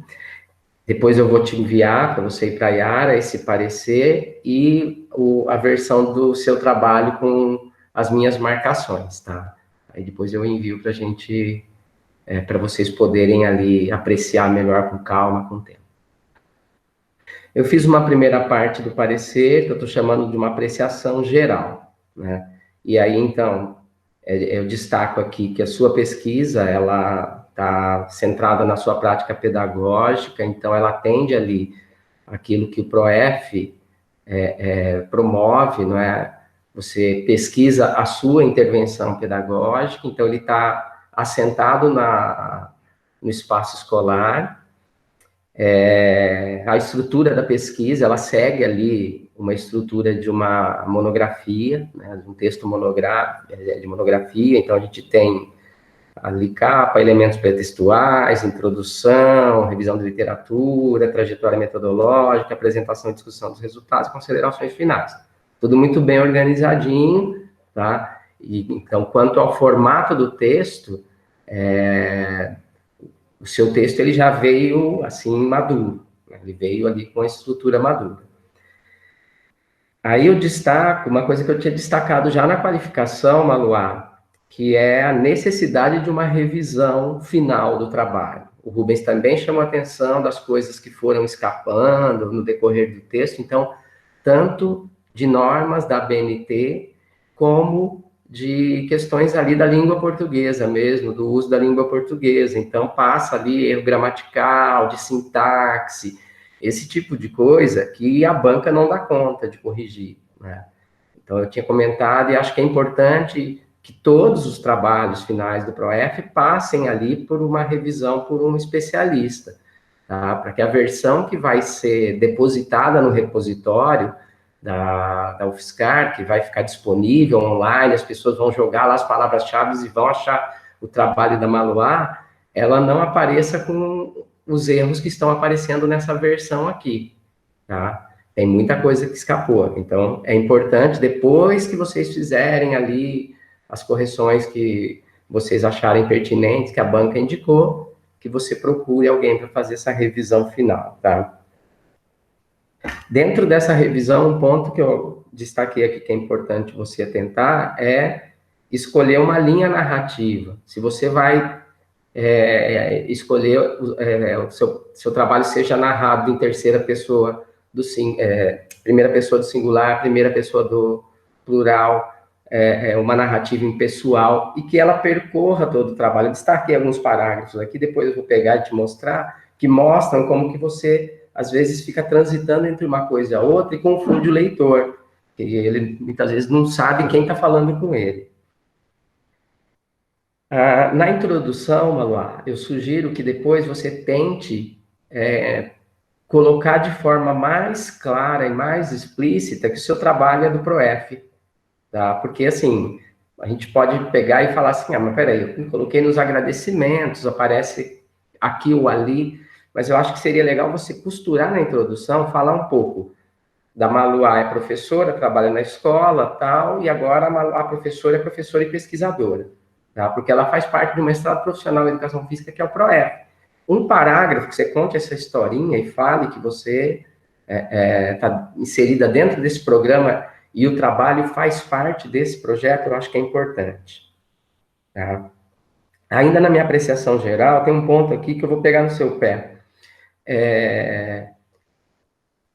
Depois eu vou te enviar para você ir para a Yara esse parecer e a versão do seu trabalho com as minhas marcações, tá? Aí depois eu envio para a gente, para vocês poderem ali apreciar melhor com calma, com o tempo. Eu fiz uma primeira parte do parecer, que eu estou chamando de uma apreciação geral, né? E aí, então, eu destaco aqui que a sua pesquisa, ela está centrada na sua prática pedagógica, então ela atende ali aquilo que o PROEF promove, não é? Você pesquisa a sua intervenção pedagógica, então ele está assentado no espaço escolar. A estrutura da pesquisa, ela segue ali uma estrutura de uma monografia, né, de um texto de monografia, então a gente tem ali capa, elementos pretextuais, introdução, revisão de literatura, trajetória metodológica, apresentação e discussão dos resultados, considerações finais. Tudo muito bem organizadinho, tá? E, então, quanto ao formato do texto, o seu texto ele já veio assim maduro, né? Ele veio ali com a estrutura madura. Aí eu destaco uma coisa que eu tinha destacado já na qualificação, Maluá, que é a necessidade de uma revisão final do trabalho. O Rubens também chamou a atenção das coisas que foram escapando no decorrer do texto, então, tanto de normas da BNT, como de questões ali da língua portuguesa mesmo, do uso da língua portuguesa. Então, passa ali erro gramatical, de sintaxe, esse tipo de coisa que a banca não dá conta de corrigir, né? Então, eu tinha comentado, e acho que é importante que todos os trabalhos finais do PROEF passem ali por uma revisão por um especialista, tá? Para que a versão que vai ser depositada no repositório da UFSCar, que vai ficar disponível online, as pessoas vão jogar lá as palavras-chave e vão achar o trabalho da Maluá, ela não apareça com os erros que estão aparecendo nessa versão aqui, tá? Tem muita coisa que escapou, então é importante, depois que vocês fizerem ali as correções que vocês acharem pertinentes, que a banca indicou, que você procure alguém para fazer essa revisão final, tá? Dentro dessa revisão, um ponto que eu destaquei aqui que é importante você atentar é escolher uma linha narrativa. Se você vai escolher o seu trabalho seja narrado em terceira pessoa primeira pessoa do singular, primeira pessoa do plural, uma narrativa impessoal, e que ela percorra todo o trabalho. Eu destaquei alguns parágrafos aqui, depois eu vou pegar e te mostrar, que mostram como que você, às vezes, fica transitando entre uma coisa e a outra e confunde o leitor, que ele, muitas vezes, não sabe quem está falando com ele. Na introdução, Maluá, eu sugiro que depois você tente colocar de forma mais clara e mais explícita que o seu trabalho é do PROEF, tá? Porque, assim, a gente pode pegar e falar assim, mas peraí, eu coloquei nos agradecimentos, aparece aqui ou ali, mas eu acho que seria legal você costurar na introdução, falar um pouco da Maluá, é professora, trabalha na escola, tal, e agora a Maluá, professora, é professora e pesquisadora, tá? Porque ela faz parte de um mestrado profissional em educação física, que é o PROEF. Um parágrafo que você conte essa historinha e fale que você está inserida dentro desse programa e o trabalho faz parte desse projeto, eu acho que é importante, tá? Ainda na minha apreciação geral, tem um ponto aqui que eu vou pegar no seu pé.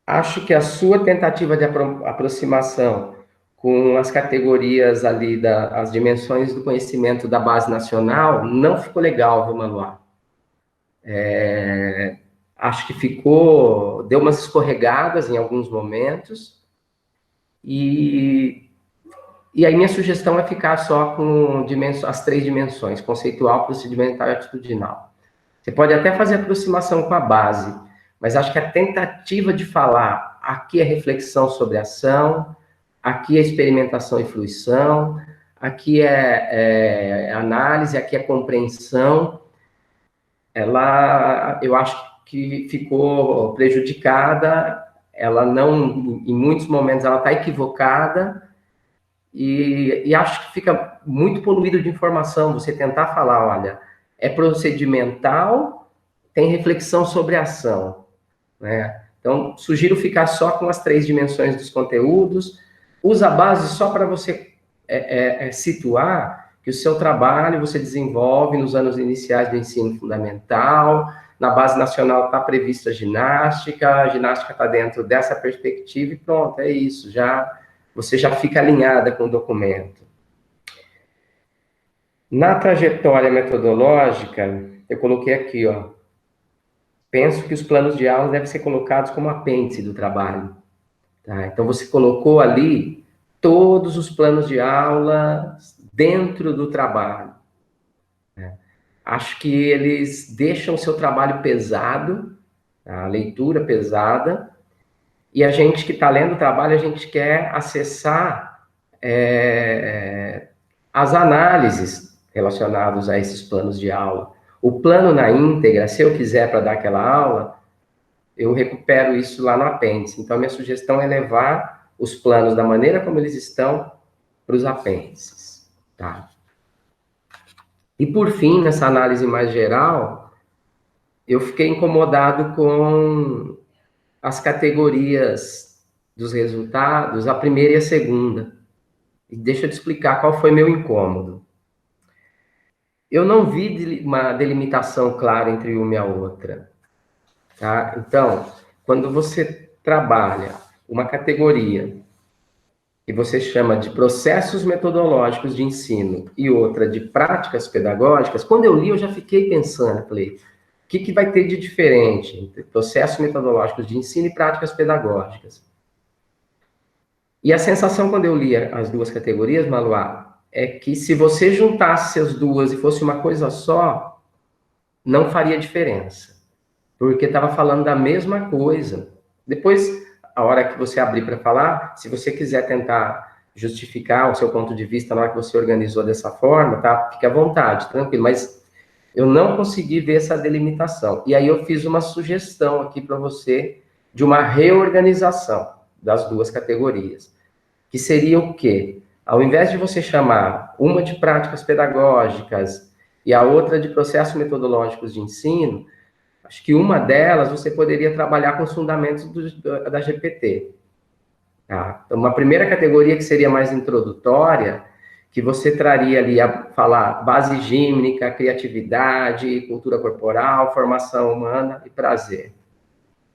Acho que a sua tentativa de aproximação com as categorias ali, as dimensões do conhecimento da base nacional, não ficou legal, viu, Manuá? Acho que deu umas escorregadas em alguns momentos, e aí minha sugestão é ficar só com as 3 dimensões, conceitual, procedimental e atitudinal. Você pode até fazer aproximação com a base, mas acho que a tentativa de falar, aqui é reflexão sobre ação, aqui é experimentação e fruição, aqui é análise, aqui é compreensão, eu acho que ficou prejudicada, ela não, em muitos momentos, ela está equivocada, e acho que fica muito poluído de informação você tentar falar, olha, é procedimental, tem reflexão sobre ação. né? Então, sugiro ficar só com as 3 dimensões dos conteúdos. Usa a base só para você situar que o seu trabalho você desenvolve nos anos iniciais do ensino fundamental. Na base nacional está prevista a ginástica está dentro dessa perspectiva e pronto, é isso. Você já fica alinhada com o documento. Na trajetória metodológica, eu coloquei aqui, ó. Penso que os planos de aula devem ser colocados como apêndice do trabalho. Tá? Então, você colocou ali todos os planos de aula dentro do trabalho. Né? Acho que eles deixam o seu trabalho pesado, a leitura pesada, e a gente que está lendo o trabalho, a gente quer acessar as análises relacionadas a esses planos de aula. O plano na íntegra, se eu quiser para dar aquela aula, eu recupero isso lá no apêndice. Então, a minha sugestão é levar os planos da maneira como eles estão para os apêndices. Tá? E, por fim, nessa análise mais geral, eu fiquei incomodado com as categorias dos resultados, a primeira e a segunda. E deixa eu te explicar qual foi meu incômodo. Eu não vi uma delimitação clara entre uma e a outra. Tá? Então, quando você trabalha uma categoria que você chama de processos metodológicos de ensino e outra de práticas pedagógicas, quando eu li, eu já fiquei pensando, falei, o que vai ter de diferente entre processos metodológicos de ensino e práticas pedagógicas? E a sensação, quando eu li as 2 categorias, Maluá, é que se você juntasse as 2 e fosse uma coisa só, não faria diferença. Porque estava falando da mesma coisa. Depois, a hora que você abrir para falar, se você quiser tentar justificar o seu ponto de vista na hora que você organizou dessa forma, tá? Fique à vontade, tranquilo. Mas eu não consegui ver essa delimitação. E aí eu fiz uma sugestão aqui para você de uma reorganização das 2 categorias. Que seria o quê? Ao invés de você chamar uma de práticas pedagógicas e a outra de processos metodológicos de ensino, acho que uma delas você poderia trabalhar com os fundamentos da GPT. Tá? Então, uma primeira categoria que seria mais introdutória, que você traria ali a falar base gímnica, criatividade, cultura corporal, formação humana e prazer.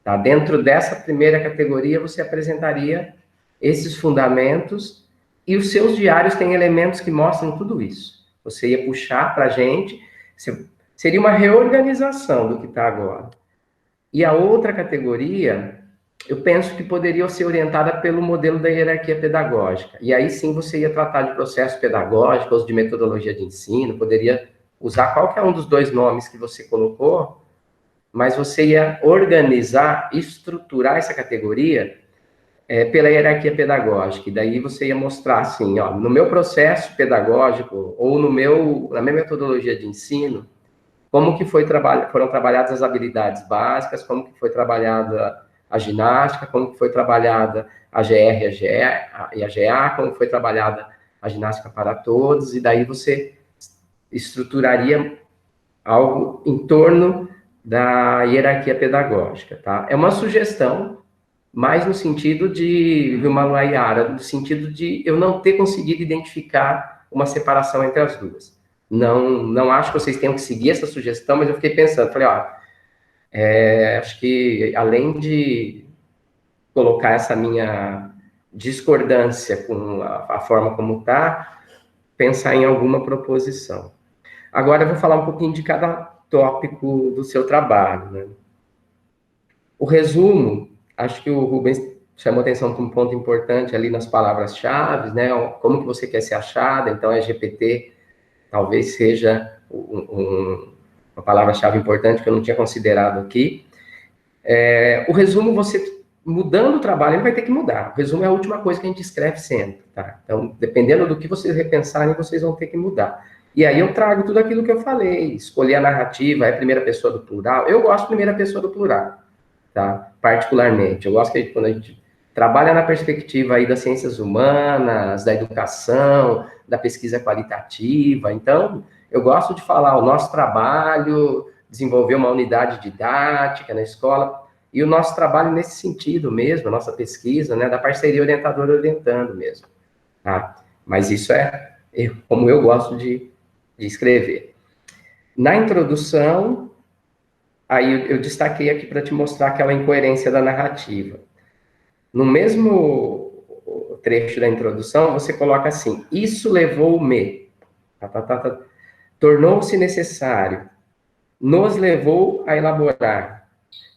Tá? Dentro dessa primeira categoria, você apresentaria esses fundamentos e os seus diários têm elementos que mostram tudo isso. Você ia puxar para a gente, seria uma reorganização do que está agora. E a outra categoria, eu penso que poderia ser orientada pelo modelo da hierarquia pedagógica. E aí sim você ia tratar de processo pedagógico, ou de metodologia de ensino, poderia usar qualquer um dos 2 nomes que você colocou, mas você ia organizar, estruturar essa categoria pela hierarquia pedagógica. E daí você ia mostrar assim, ó, no meu processo pedagógico, ou na minha metodologia de ensino, como que foram trabalhadas as habilidades básicas, como que foi trabalhada a ginástica, como que foi trabalhada a GR e a GA, como foi trabalhada a ginástica para todos, e daí você estruturaria algo em torno da hierarquia pedagógica, tá? É uma sugestão, mais no sentido de, viu, Maluá e Yara, no sentido de eu não ter conseguido identificar uma separação entre as 2. Não acho que vocês tenham que seguir essa sugestão, mas eu fiquei pensando, falei, ó, acho que além de colocar essa minha discordância com a forma como está, pensar em alguma proposição. Agora eu vou falar um pouquinho de cada tópico do seu trabalho, né? O resumo, acho que o Rubens chamou atenção para um ponto importante ali nas palavras-chave, né? Como que você quer ser achada, então a GPT talvez seja uma palavra-chave importante que eu não tinha considerado aqui. O resumo, você mudando o trabalho, ele vai ter que mudar. O resumo é a última coisa que a gente escreve sempre, tá? Então, dependendo do que vocês repensarem, vocês vão ter que mudar. E aí eu trago tudo aquilo que eu falei, escolher a narrativa, é a primeira pessoa do plural. Eu gosto de primeira pessoa do plural, tá? Particularmente. Eu gosto que quando a gente trabalha na perspectiva aí das ciências humanas, da educação, da pesquisa qualitativa. Então, eu gosto de falar o nosso trabalho, desenvolver uma unidade didática na escola. E o nosso trabalho nesse sentido mesmo, a nossa pesquisa, né, da parceria orientador-orientando mesmo. Tá? Mas isso é como eu gosto de escrever. Na introdução, aí eu destaquei aqui para te mostrar aquela incoerência da narrativa. No mesmo trecho da introdução, você coloca assim: isso levou-me, tornou-se necessário, nos levou a elaborar,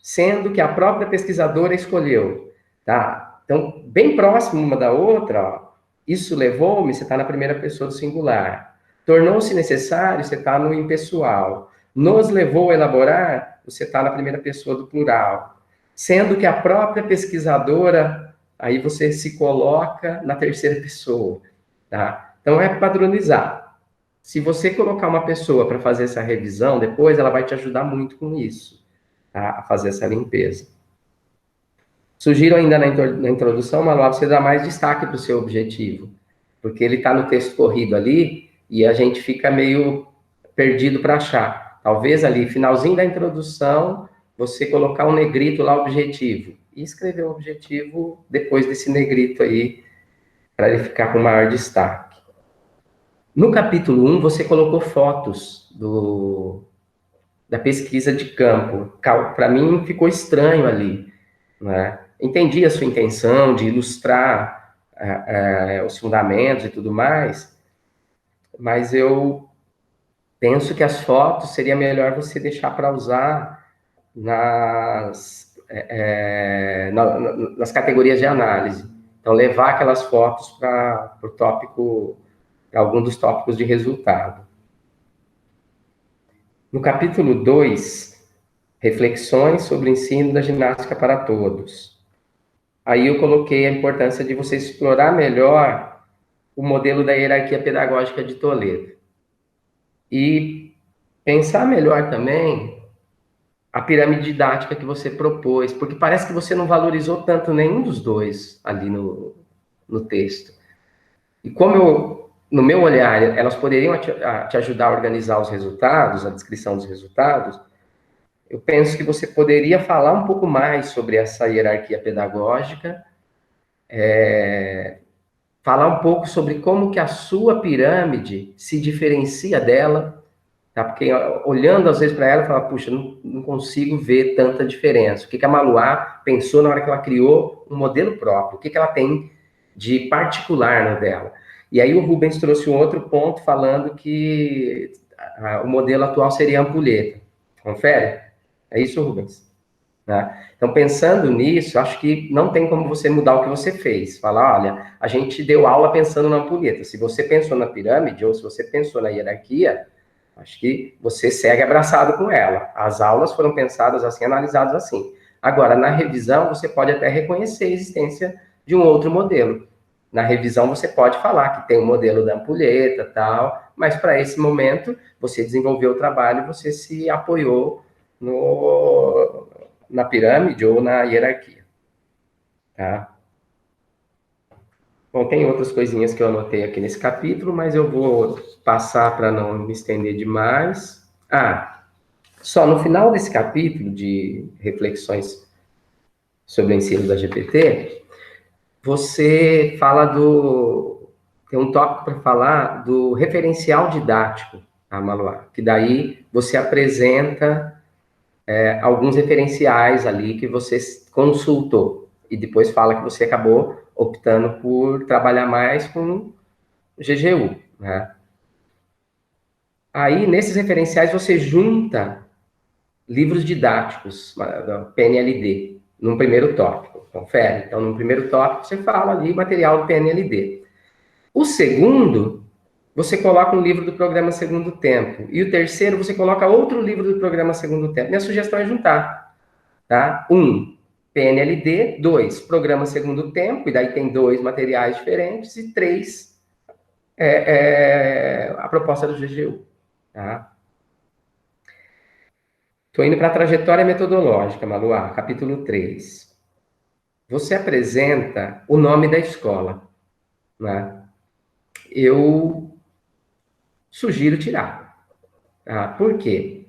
sendo que a própria pesquisadora escolheu. Tá? Então, bem próximo uma da outra, ó, isso levou-me, você está na primeira pessoa do singular. Tornou-se necessário, você está no impessoal. Nos levou a elaborar, você está na primeira pessoa do plural. Sendo que a própria pesquisadora, aí você se coloca na terceira pessoa. Tá? Então, é padronizar. Se você colocar uma pessoa para fazer essa revisão depois, ela vai te ajudar muito com isso, tá? A fazer essa limpeza. Sugiro ainda na introdução, Manoel, você dar mais destaque para o seu objetivo, porque ele está no texto corrido ali e a gente fica meio perdido para achar. Talvez ali, finalzinho da introdução, você colocar um negrito lá, objetivo, e escrever o objetivo depois desse negrito aí, para ele ficar com maior destaque. No capítulo 1, você colocou fotos da pesquisa de campo. Para mim, ficou estranho ali, né? Entendi a sua intenção de ilustrar os fundamentos e tudo mais, mas eu penso que as fotos seria melhor você deixar para usar nas categorias de análise. Então, levar aquelas fotos para o tópico, para algum dos tópicos de resultado. No capítulo 2, reflexões sobre o ensino da ginástica para todos. Aí eu coloquei a importância de você explorar melhor o modelo da hierarquia pedagógica de Toledo. E pensar melhor também a pirâmide didática que você propôs, porque parece que você não valorizou tanto nenhum dos dois ali no texto. E como no meu olhar, elas poderiam te ajudar a organizar os resultados, a descrição dos resultados, eu penso que você poderia falar um pouco mais sobre essa hierarquia pedagógica, falar um pouco sobre como que a sua pirâmide se diferencia dela, tá? Porque olhando às vezes para ela, eu falo, puxa, não consigo ver tanta diferença. O que a Maluá pensou na hora que ela criou um modelo próprio? O que ela tem de particular no dela? E aí o Rubens trouxe um outro ponto falando que o modelo atual seria a ampulheta. Confere? É isso, Rubens? Né? Então, pensando nisso, acho que não tem como você mudar o que você fez. Falar, olha, a gente deu aula pensando na ampulheta. Se você pensou na pirâmide ou se você pensou na hierarquia, acho que você segue abraçado com ela. As aulas foram pensadas assim, analisadas assim. Agora, na revisão, você pode até reconhecer a existência de um outro modelo. Na revisão, você pode falar que tem um modelo da ampulheta e tal, mas para esse momento, você desenvolveu o trabalho, você se apoiou na pirâmide ou na hierarquia. Tá? Bom, tem outras coisinhas que eu anotei aqui nesse capítulo, mas eu vou passar para não me estender demais. Só no final desse capítulo de reflexões sobre o ensino da GPT, você fala tem um tópico para falar do referencial didático, tá, Maluá? Que daí você apresenta alguns referenciais ali que você consultou e depois fala que você acabou optando por trabalhar mais com GGU, né? Aí, nesses referenciais, você junta livros didáticos da PNLD, num primeiro tópico. Confere? Então, no primeiro tópico, você fala ali material do PNLD. O segundo, você coloca um livro do programa Segundo Tempo. E o terceiro, você coloca outro livro do programa Segundo Tempo. Minha sugestão é juntar. Tá? 1, PNLD. 2, programa Segundo Tempo. E daí tem 2 materiais diferentes. E 3, a proposta do GGU. Tá? Estou indo para a trajetória metodológica, Maluá, capítulo 3. Você apresenta o nome da escola. Né? Eu sugiro tirar. Tá? Por quê?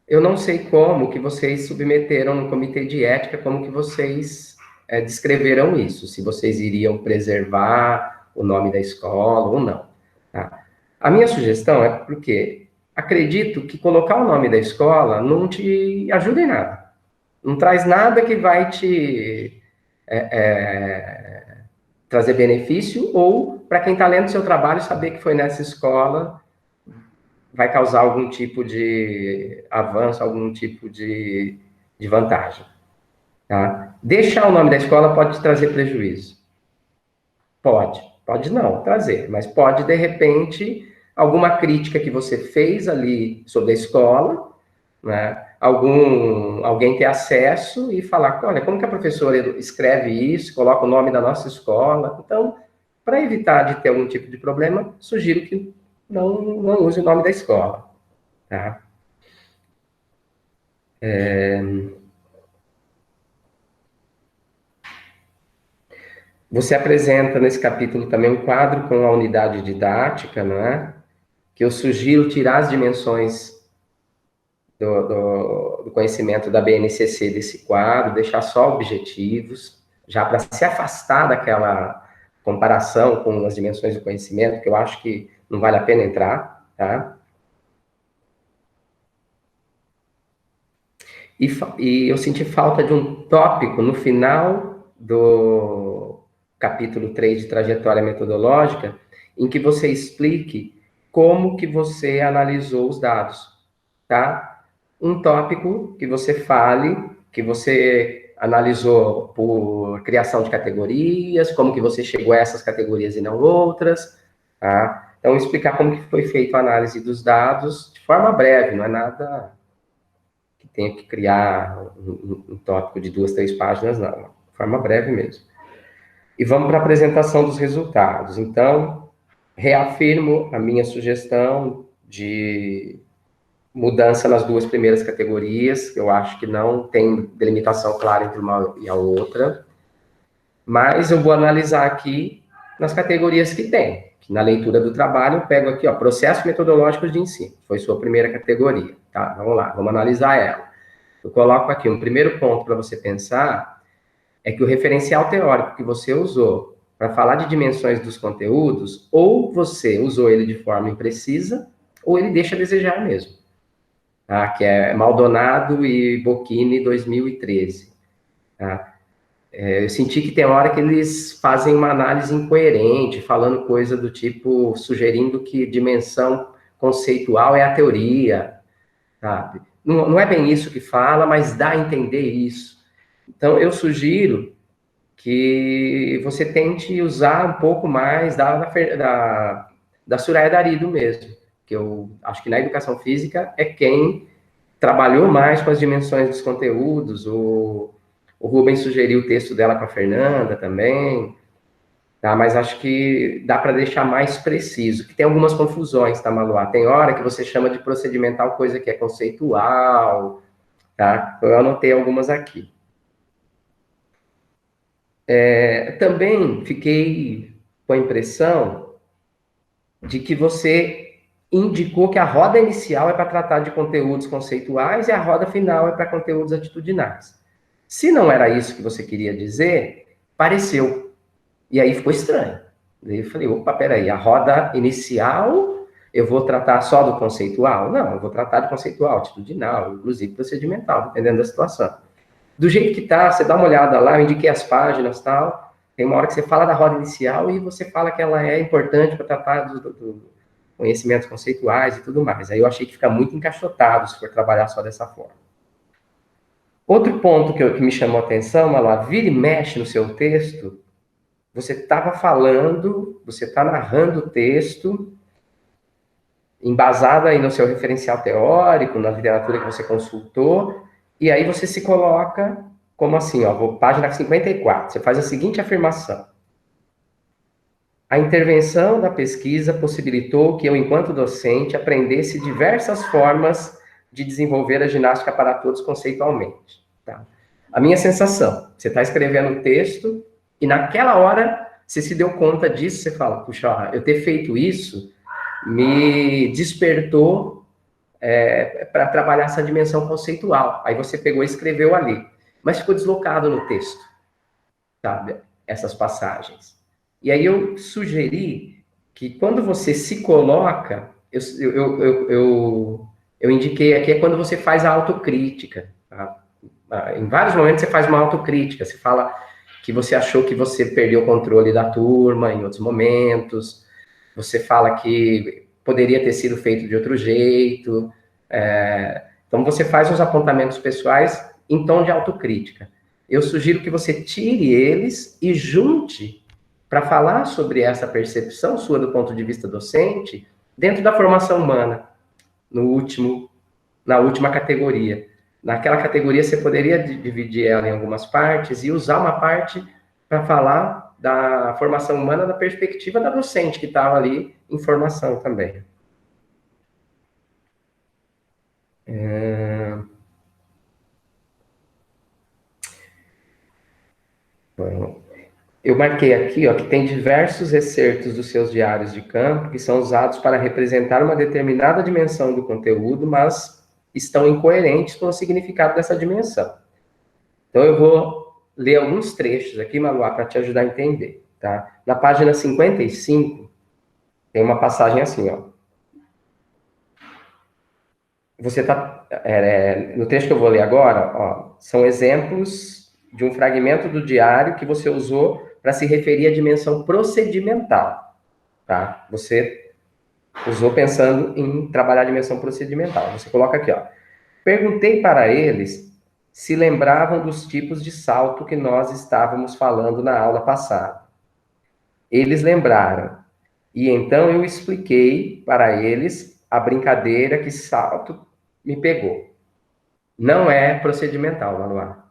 eu não sei como que vocês submeteram no comitê de ética, como que vocês descreveram isso, se vocês iriam preservar o nome da escola ou não. Tá? A minha sugestão é porque acredito que colocar o nome da escola não te ajuda em nada. Não traz nada que vai te trazer benefício, ou para quem está lendo o seu trabalho, saber que foi nessa escola vai causar algum tipo de avanço, algum tipo de vantagem. Tá? Deixar o nome da escola pode te trazer prejuízo. Pode não trazer, mas pode, de repente, alguma crítica que você fez ali sobre a escola, né? Alguém ter acesso e falar, olha, como que a professora escreve isso, coloca o nome da nossa escola. Então, para evitar de ter algum tipo de problema, sugiro que não use o nome da escola. Tá? Você apresenta nesse capítulo também um quadro com a unidade didática, não é? Que eu sugiro tirar as dimensões do conhecimento da BNCC desse quadro, deixar só objetivos, já para se afastar daquela comparação com as dimensões do conhecimento, que eu acho que não vale a pena entrar, tá? E eu senti falta de um tópico no final do capítulo 3 de trajetória metodológica, em que você explique como que você analisou os dados, tá? Um tópico que você fale, que você analisou por criação de categorias, como que você chegou a essas categorias e não outras, tá? Então, explicar como que foi feita a análise dos dados de forma breve, não é nada que tenha que criar um tópico de 2, 3 páginas, não, de forma breve mesmo. E vamos para a apresentação dos resultados. Então, reafirmo a minha sugestão de mudança nas 2 primeiras categorias, que eu acho que não tem delimitação clara entre uma e a outra, mas eu vou analisar aqui nas categorias que tem. Na leitura do trabalho, eu pego aqui, ó, processos metodológicos de ensino, foi sua primeira categoria, tá? Vamos lá, vamos analisar ela. Eu coloco aqui um primeiro ponto para você pensar, é que o referencial teórico que você usou para falar de dimensões dos conteúdos, ou você usou ele de forma imprecisa, ou ele deixa a desejar mesmo. Tá? Que é Maldonado e Bocchini, 2013. Tá? Eu senti que tem hora que eles fazem uma análise incoerente, falando coisa do tipo, sugerindo que dimensão conceitual é a teoria, sabe? Não é bem isso que fala, mas dá a entender isso. Então, eu sugiro que você tente usar um pouco mais da Soraya Darido mesmo, que eu acho que na educação física é quem trabalhou mais com as dimensões dos conteúdos. O Rubens sugeriu o texto dela com a Fernanda também, tá? Mas acho que dá para deixar mais preciso, que tem algumas confusões, tá, Maluá? Tem hora que você chama de procedimental coisa que é conceitual, tá? Então, eu anotei algumas aqui. Também fiquei com a impressão de que você indicou que a roda inicial é para tratar de conteúdos conceituais e a roda final é para conteúdos atitudinais. Se não era isso que você queria dizer, pareceu. E aí ficou estranho. Daí eu falei, opa, peraí, a roda inicial eu vou tratar só do conceitual? Não, eu vou tratar de conceitual, atitudinal, inclusive procedimental, dependendo da situação. Do jeito que tá, você dá uma olhada lá, eu indiquei as páginas e tal, tem uma hora que você fala da roda inicial e você fala que ela é importante para tratar do conhecimentos conceituais e tudo mais. Aí eu achei que fica muito encaixotado se for trabalhar só dessa forma. Outro ponto que me chamou a atenção, Malá, vira e mexe no seu texto, você estava falando, você está narrando o texto, embasado aí no seu referencial teórico, na literatura que você consultou, e aí você se coloca como assim, ó, página 54, você faz a seguinte afirmação. A intervenção da pesquisa possibilitou que eu, enquanto docente, aprendesse diversas formas de desenvolver a ginástica para todos conceitualmente. Tá? A minha sensação, você está escrevendo o texto e naquela hora você se deu conta disso, você fala, puxa, eu ter feito isso me despertou para trabalhar essa dimensão conceitual. Aí você pegou e escreveu ali, mas ficou deslocado no texto, sabe? Essas passagens. E aí eu sugeri que quando você se coloca, eu indiquei aqui, é quando você faz a autocrítica, tá? Em vários momentos você faz uma autocrítica, você fala que você achou que você perdeu o controle da turma em outros momentos, você fala que poderia ter sido feito de outro jeito. Então, você faz os apontamentos pessoais em tom de autocrítica. Eu sugiro que você tire eles e junte para falar sobre essa percepção sua do ponto de vista docente dentro da formação humana, na última categoria. Naquela categoria, você poderia dividir ela em algumas partes e usar uma parte para falar da formação humana da perspectiva da docente que estava ali em formação também. Eu marquei aqui, ó, que tem diversos excertos dos seus diários de campo que são usados para representar uma determinada dimensão do conteúdo, mas estão incoerentes com o significado dessa dimensão. Então, eu vou ler alguns trechos aqui, Maloá, para te ajudar a entender, tá? Na página 55, tem uma passagem assim, ó. Você tá... no trecho que eu vou ler agora, ó, são exemplos de um fragmento do diário que você usou para se referir à dimensão procedimental, tá? Você usou pensando em trabalhar a dimensão procedimental. Você coloca aqui, ó. Perguntei para eles se lembravam dos tipos de salto que nós estávamos falando na aula passada. Eles lembraram. E então eu expliquei para eles a brincadeira que salto me pegou. Não é procedimental, Manoá.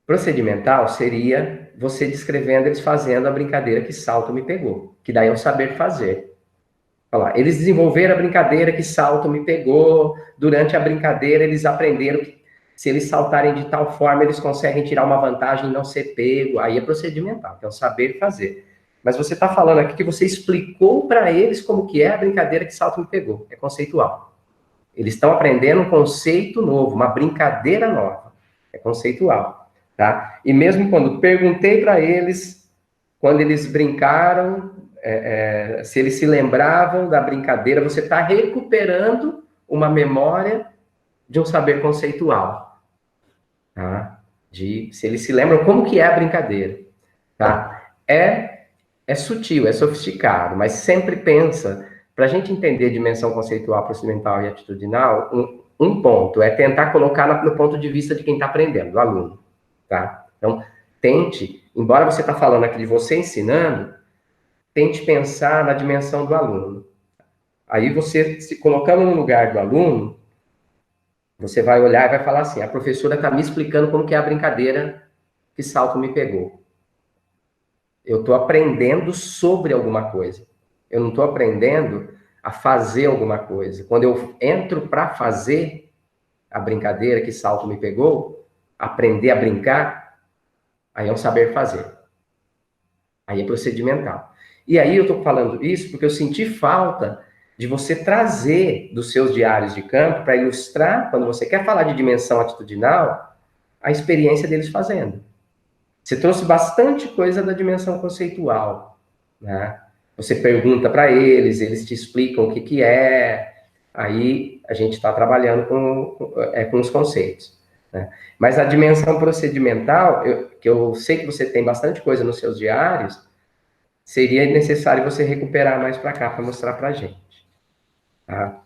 Procedimental seria você descrevendo eles fazendo a brincadeira que salto me pegou, que daí é um saber fazer. Olha lá, eles desenvolveram a brincadeira que salto me pegou, durante a brincadeira eles aprenderam que se eles saltarem de tal forma, eles conseguem tirar uma vantagem e não ser pego, aí é procedimental, que é um saber fazer. Mas você está falando aqui que você explicou para eles como que é a brincadeira que salto me pegou, é conceitual. Eles estão aprendendo um conceito novo, uma brincadeira nova, é conceitual. Tá? E mesmo quando perguntei para eles, quando eles brincaram, se eles se lembravam da brincadeira, você está recuperando uma memória de um saber conceitual. Tá? Se eles se lembram como que é a brincadeira. Tá? É sutil, é sofisticado, mas sempre pensa, para a gente entender dimensão conceitual, procedimental e atitudinal, um ponto é tentar colocar no ponto de vista de quem está aprendendo, do aluno. Tá? Então, tente, embora você está falando aqui de você ensinando, tente pensar na dimensão do aluno. Aí você, se colocando no lugar do aluno, você vai olhar e vai falar assim, a professora está me explicando como que é a brincadeira que salto me pegou. Eu estou aprendendo sobre alguma coisa. Eu não estou aprendendo a fazer alguma coisa. Quando eu entro para fazer a brincadeira que salto me pegou, aprender a brincar, aí é um saber fazer. Aí é procedimental. E aí eu estou falando isso porque eu senti falta de você trazer dos seus diários de campo para ilustrar, quando você quer falar de dimensão atitudinal, a experiência deles fazendo. Você trouxe bastante coisa da dimensão conceitual, né? Você pergunta para eles te explicam o que é, aí a gente está trabalhando com os conceitos. Né? Mas a dimensão procedimental, que eu sei que você tem bastante coisa nos seus diários, seria necessário você recuperar mais para cá, para mostrar para a gente. Tá?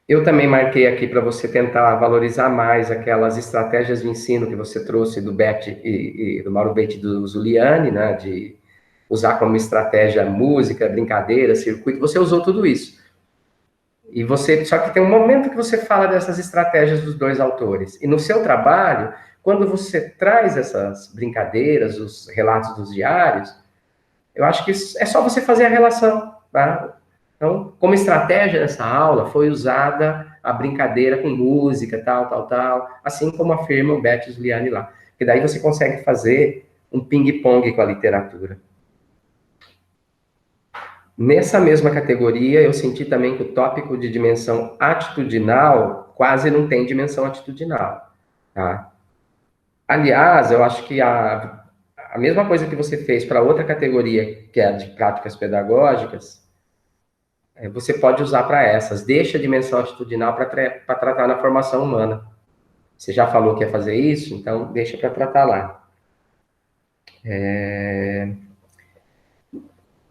Eu também marquei aqui para você tentar valorizar mais aquelas estratégias de ensino que você trouxe do Beth e do Mauro Betti e do Zuliani, né, de usar como estratégia música, brincadeira, circuito, você usou tudo isso. E só que tem um momento que você fala dessas estratégias dos dois autores. E no seu trabalho, quando você traz essas brincadeiras, os relatos dos diários, eu acho que é só você fazer a relação, tá? Então, como estratégia nessa aula, foi usada a brincadeira com música, tal, assim como afirma o Beth Zuliani lá. Que daí você consegue fazer um ping-pong com a literatura. Nessa mesma categoria, eu senti também que o tópico de dimensão atitudinal quase não tem dimensão atitudinal, tá? Aliás, eu acho que a mesma coisa que você fez para outra categoria, que é a de práticas pedagógicas, você pode usar para essas. Deixa a dimensão atitudinal para tratar na formação humana. Você já falou que ia fazer isso, então deixa para tratar lá.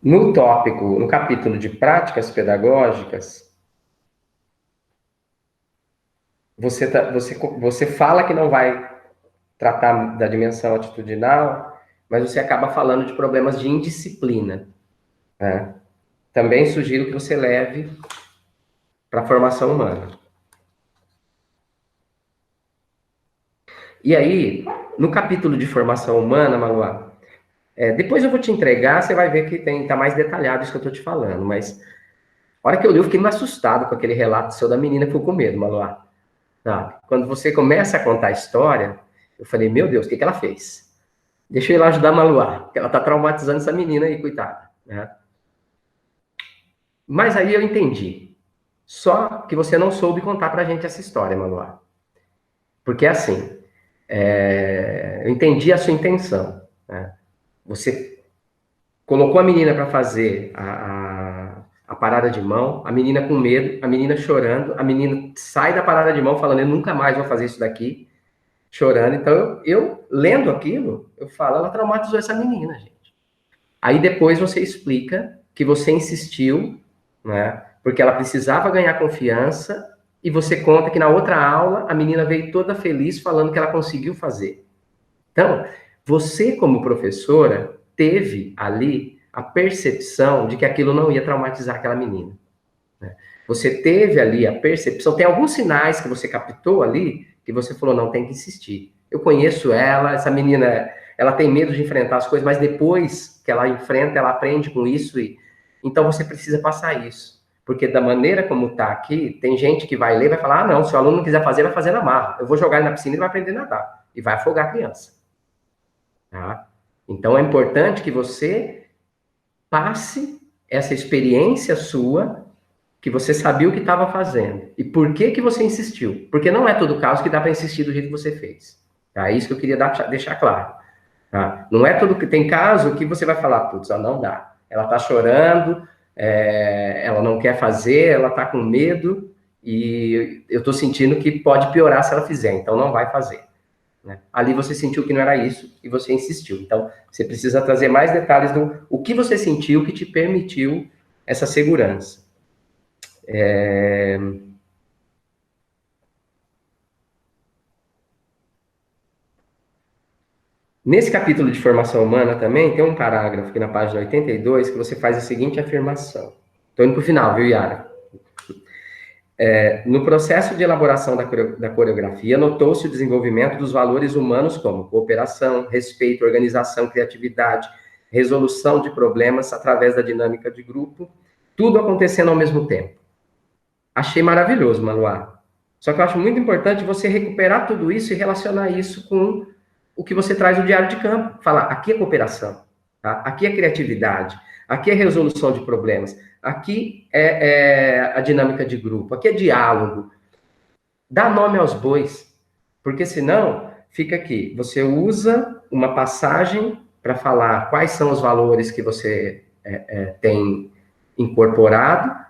No tópico, no capítulo de práticas pedagógicas, você fala que não vai tratar da dimensão atitudinal, mas você acaba falando de problemas de indisciplina, né? Também sugiro que você leve para a formação humana. E aí, no capítulo de formação humana, Maluá, depois eu vou te entregar, você vai ver que tá mais detalhado isso que eu estou te falando, mas a hora que eu li, eu fiquei mais assustado com aquele relato seu da menina que ficou com medo, Maluá. Tá? Quando você começa a contar a história, eu falei, meu Deus, o que ela fez? Deixa eu ir lá ajudar a Maluá, porque ela está traumatizando essa menina aí, coitada, né? Mas aí eu entendi. Só que você não soube contar pra gente essa história, Maluá. Porque assim, eu entendi a sua intenção, né? Você colocou a menina para fazer a parada de mão, a menina com medo, a menina chorando, a menina sai da parada de mão falando, eu nunca mais vou fazer isso daqui, chorando. Então, eu lendo aquilo, eu falo, ela traumatizou essa menina, gente. Aí depois você explica que você insistiu, né? Porque ela precisava ganhar confiança, e você conta que na outra aula a menina veio toda feliz falando que ela conseguiu fazer. Então, você como professora teve ali a percepção de que aquilo não ia traumatizar aquela menina, né? Você teve ali a percepção, tem alguns sinais que você captou ali, que você falou, não, tem que insistir. Eu conheço ela, essa menina, ela tem medo de enfrentar as coisas, mas depois que ela enfrenta, ela aprende com isso, e então você precisa passar isso. Porque da maneira como está aqui, tem gente que vai ler e vai falar, ah, não, se o aluno não quiser fazer, vai fazer na marra. Eu vou jogar ele na piscina e ele vai aprender a nadar. E vai afogar a criança. Tá? Então é importante que você passe essa experiência sua, que você sabia o que estava fazendo. E por que que você insistiu? Porque não é todo caso que dá para insistir do jeito que você fez. Tá? Isso que eu queria deixar claro. Tá? Não é todo que tem caso que você vai falar, putz, não dá. Ela está chorando, ela não quer fazer, ela está com medo, e eu estou sentindo que pode piorar se ela fizer, então não vai fazer. Né? Ali você sentiu que não era isso e você insistiu. Então, você precisa trazer mais detalhes do o que você sentiu que te permitiu essa segurança. Nesse capítulo de formação humana também, tem um parágrafo aqui na página 82 que você faz a seguinte afirmação. Estou indo para o final, viu, Yara? No processo de elaboração da coreografia, notou-se o desenvolvimento dos valores humanos como cooperação, respeito, organização, criatividade, resolução de problemas através da dinâmica de grupo, tudo acontecendo ao mesmo tempo. Achei maravilhoso, Manuá. Só que eu acho muito importante você recuperar tudo isso e relacionar isso com o que você traz no diário de campo. Falar, aqui é cooperação, tá? Aqui é criatividade, aqui é resolução de problemas, aqui é a dinâmica de grupo, aqui é diálogo. Dá nome aos bois, porque senão fica aqui. Você usa uma passagem para falar quais são os valores que você tem incorporado,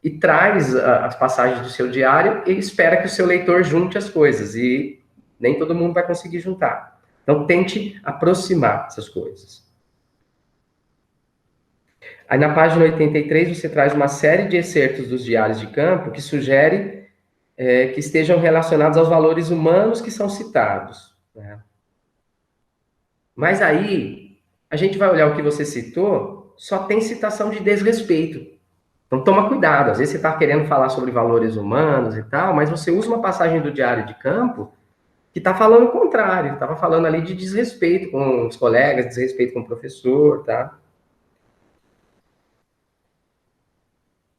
e traz as passagens do seu diário e espera que o seu leitor junte as coisas, e nem todo mundo vai conseguir juntar. Então, tente aproximar essas coisas. Aí, na página 83, você traz uma série de excertos dos diários de campo que sugere que estejam relacionados aos valores humanos que são citados, né? Mas aí, a gente vai olhar o que você citou, só tem citação de desrespeito. Então, toma cuidado. Às vezes você está querendo falar sobre valores humanos e tal, mas você usa uma passagem do diário de campo que está falando o contrário. Estava falando ali de desrespeito com os colegas, desrespeito com o professor, tá?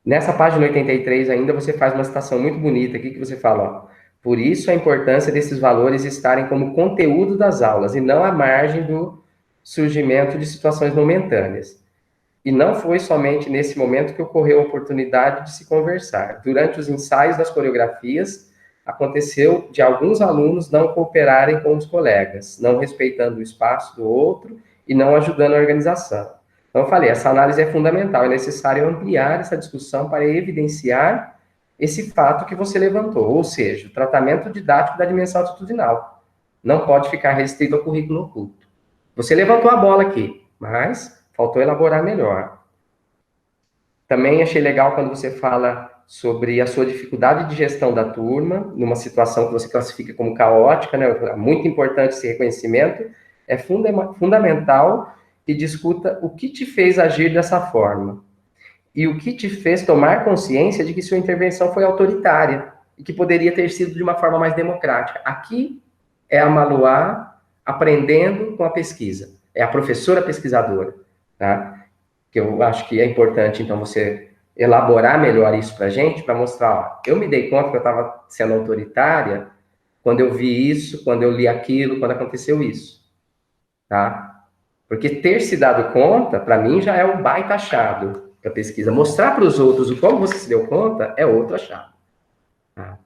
Nessa página 83 ainda, você faz uma citação muito bonita aqui, que você fala, ó, por isso a importância desses valores estarem como conteúdo das aulas, e não à margem do surgimento de situações momentâneas. E não foi somente nesse momento que ocorreu a oportunidade de se conversar. Durante os ensaios das coreografias, aconteceu de alguns alunos não cooperarem com os colegas, não respeitando o espaço do outro e não ajudando a organização. Então, eu falei, essa análise é fundamental, é necessário ampliar essa discussão para evidenciar esse fato que você levantou, ou seja, o tratamento didático da dimensão atitudinal. Não pode ficar restrito ao currículo oculto. Você levantou a bola aqui, mas faltou elaborar melhor. Também achei legal quando você fala sobre a sua dificuldade de gestão da turma, numa situação que você classifica como caótica, né? Muito importante esse reconhecimento. É fundamental que discuta o que te fez agir dessa forma e o que te fez tomar consciência de que sua intervenção foi autoritária e que poderia ter sido de uma forma mais democrática. Aqui é a Maluá aprendendo com a pesquisa. É a professora pesquisadora, tá? Que eu acho que é importante, então, você elaborar melhor isso para a gente, para mostrar, ó, eu me dei conta que eu estava sendo autoritária quando eu vi isso, quando eu li aquilo, quando aconteceu isso, tá? Porque ter se dado conta, para mim, já é um baita achado da pesquisa. Mostrar para os outros o como você se deu conta é outro achado, tá?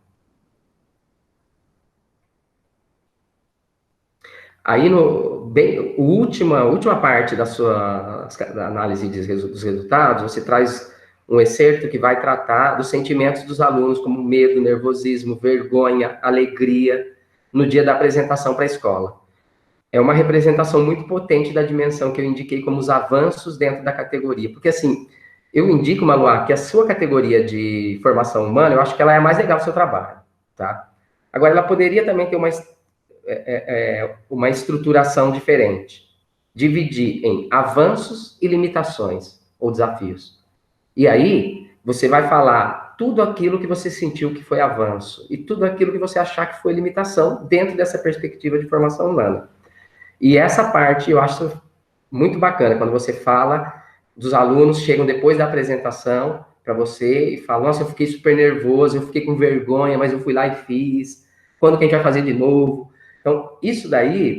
Aí, a última parte da sua da análise dos resultados, você traz um excerto que vai tratar dos sentimentos dos alunos, como medo, nervosismo, vergonha, alegria, no dia da apresentação para a escola. É uma representação muito potente da dimensão que eu indiquei como os avanços dentro da categoria. Porque, assim, eu indico, Maluá, que a sua categoria de formação humana, eu acho que ela é a mais legal do seu trabalho, tá? Agora, ela poderia também ter uma estruturação diferente. Dividir em avanços e limitações, ou desafios. E aí, você vai falar tudo aquilo que você sentiu que foi avanço e tudo aquilo que você achar que foi limitação dentro dessa perspectiva de formação humana. E essa parte eu acho muito bacana, quando você fala dos alunos chegam depois da apresentação para você e falam, nossa, eu fiquei super nervoso, eu fiquei com vergonha, mas eu fui lá e fiz. Quando que a gente vai fazer de novo? Então, isso daí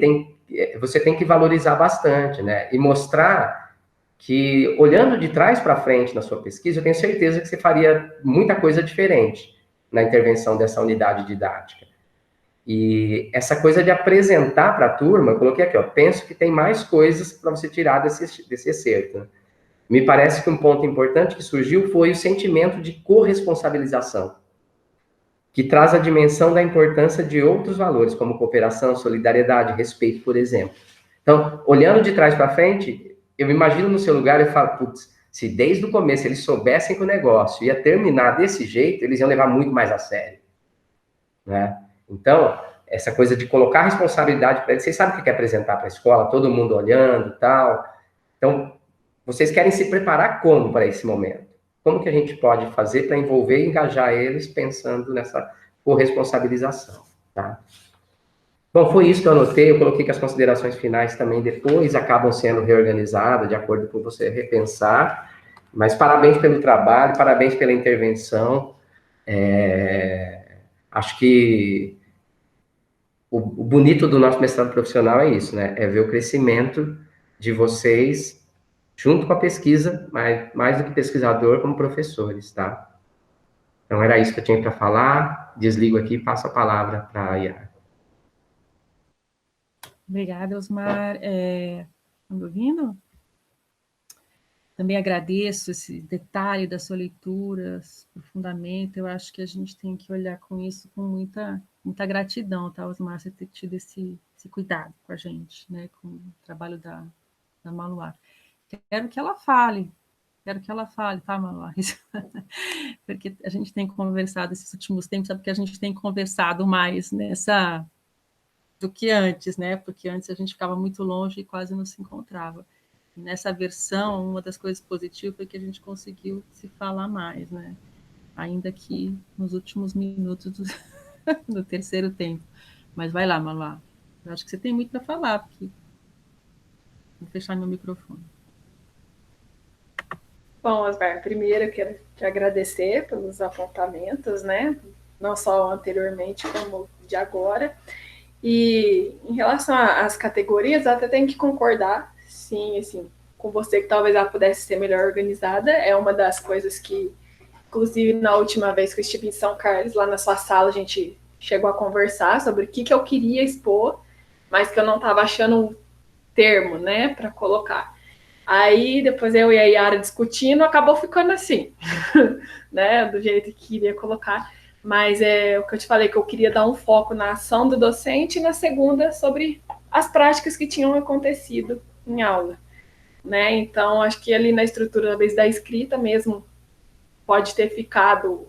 você tem que valorizar bastante, né? E mostrar que, olhando de trás para frente na sua pesquisa, eu tenho certeza que você faria muita coisa diferente na intervenção dessa unidade didática. E essa coisa de apresentar para a turma, eu coloquei aqui, ó, penso que tem mais coisas para você tirar desse excerto. Né? Me parece que um ponto importante que surgiu foi o sentimento de corresponsabilização, que traz a dimensão da importância de outros valores, como cooperação, solidariedade, respeito, por exemplo. Então, olhando de trás para frente, eu me imagino no seu lugar e falo, putz, se desde o começo eles soubessem que o negócio ia terminar desse jeito, eles iam levar muito mais a sério, né? Então, essa coisa de colocar responsabilidade para eles, vocês sabem o que é apresentar para a escola, todo mundo olhando e tal. Então, vocês querem se preparar como para esse momento? Como que a gente pode fazer para envolver e engajar eles pensando nessa corresponsabilização, tá? Bom, foi isso que eu anotei, eu coloquei que as considerações finais também depois acabam sendo reorganizadas, de acordo com você repensar, mas parabéns pelo trabalho, parabéns pela intervenção, acho que o bonito do nosso mestrado profissional é isso, né? É ver o crescimento de vocês junto com a pesquisa, mas mais do que pesquisador, como professores, tá? Então, era isso que eu tinha para falar. Desligo aqui e passo a palavra para a Yara. Obrigada, Osmar. Estão me ouvindo? Também agradeço esse detalhe da sua leitura, aprofundamento. Eu acho que a gente tem que olhar com isso com muita gratidão, tá, Osmar, você ter tido esse cuidado com a gente, né, com o trabalho da Maluá. Quero que ela fale, tá, Maluá? Porque a gente tem conversado esses últimos tempos, sabe que a gente tem conversado mais do que antes, né? Porque antes a gente ficava muito longe e quase não se encontrava. E nessa versão, uma das coisas positivas foi que a gente conseguiu se falar mais, né? Ainda que nos últimos minutos do terceiro tempo. Mas vai lá, Maluá. Eu acho que você tem muito para falar, porque vou fechar meu microfone. Bom, Osmar, primeiro eu quero te agradecer pelos apontamentos, né? Não só anteriormente, como de agora. E em relação às categorias, eu até tenho que concordar, sim, assim, com você que talvez ela pudesse ser melhor organizada. É uma das coisas que, inclusive, na última vez que eu estive em São Carlos, lá na sua sala, a gente chegou a conversar sobre o que eu queria expor, mas que eu não estava achando um termo, né, para colocar. Aí, depois eu e a Yara discutindo, acabou ficando assim, né, do jeito que queria colocar. Mas é o que eu te falei, que eu queria dar um foco na ação do docente, e na segunda, sobre as práticas que tinham acontecido em aula, né? Então, acho que ali na estrutura, talvez, da escrita mesmo, pode ter ficado,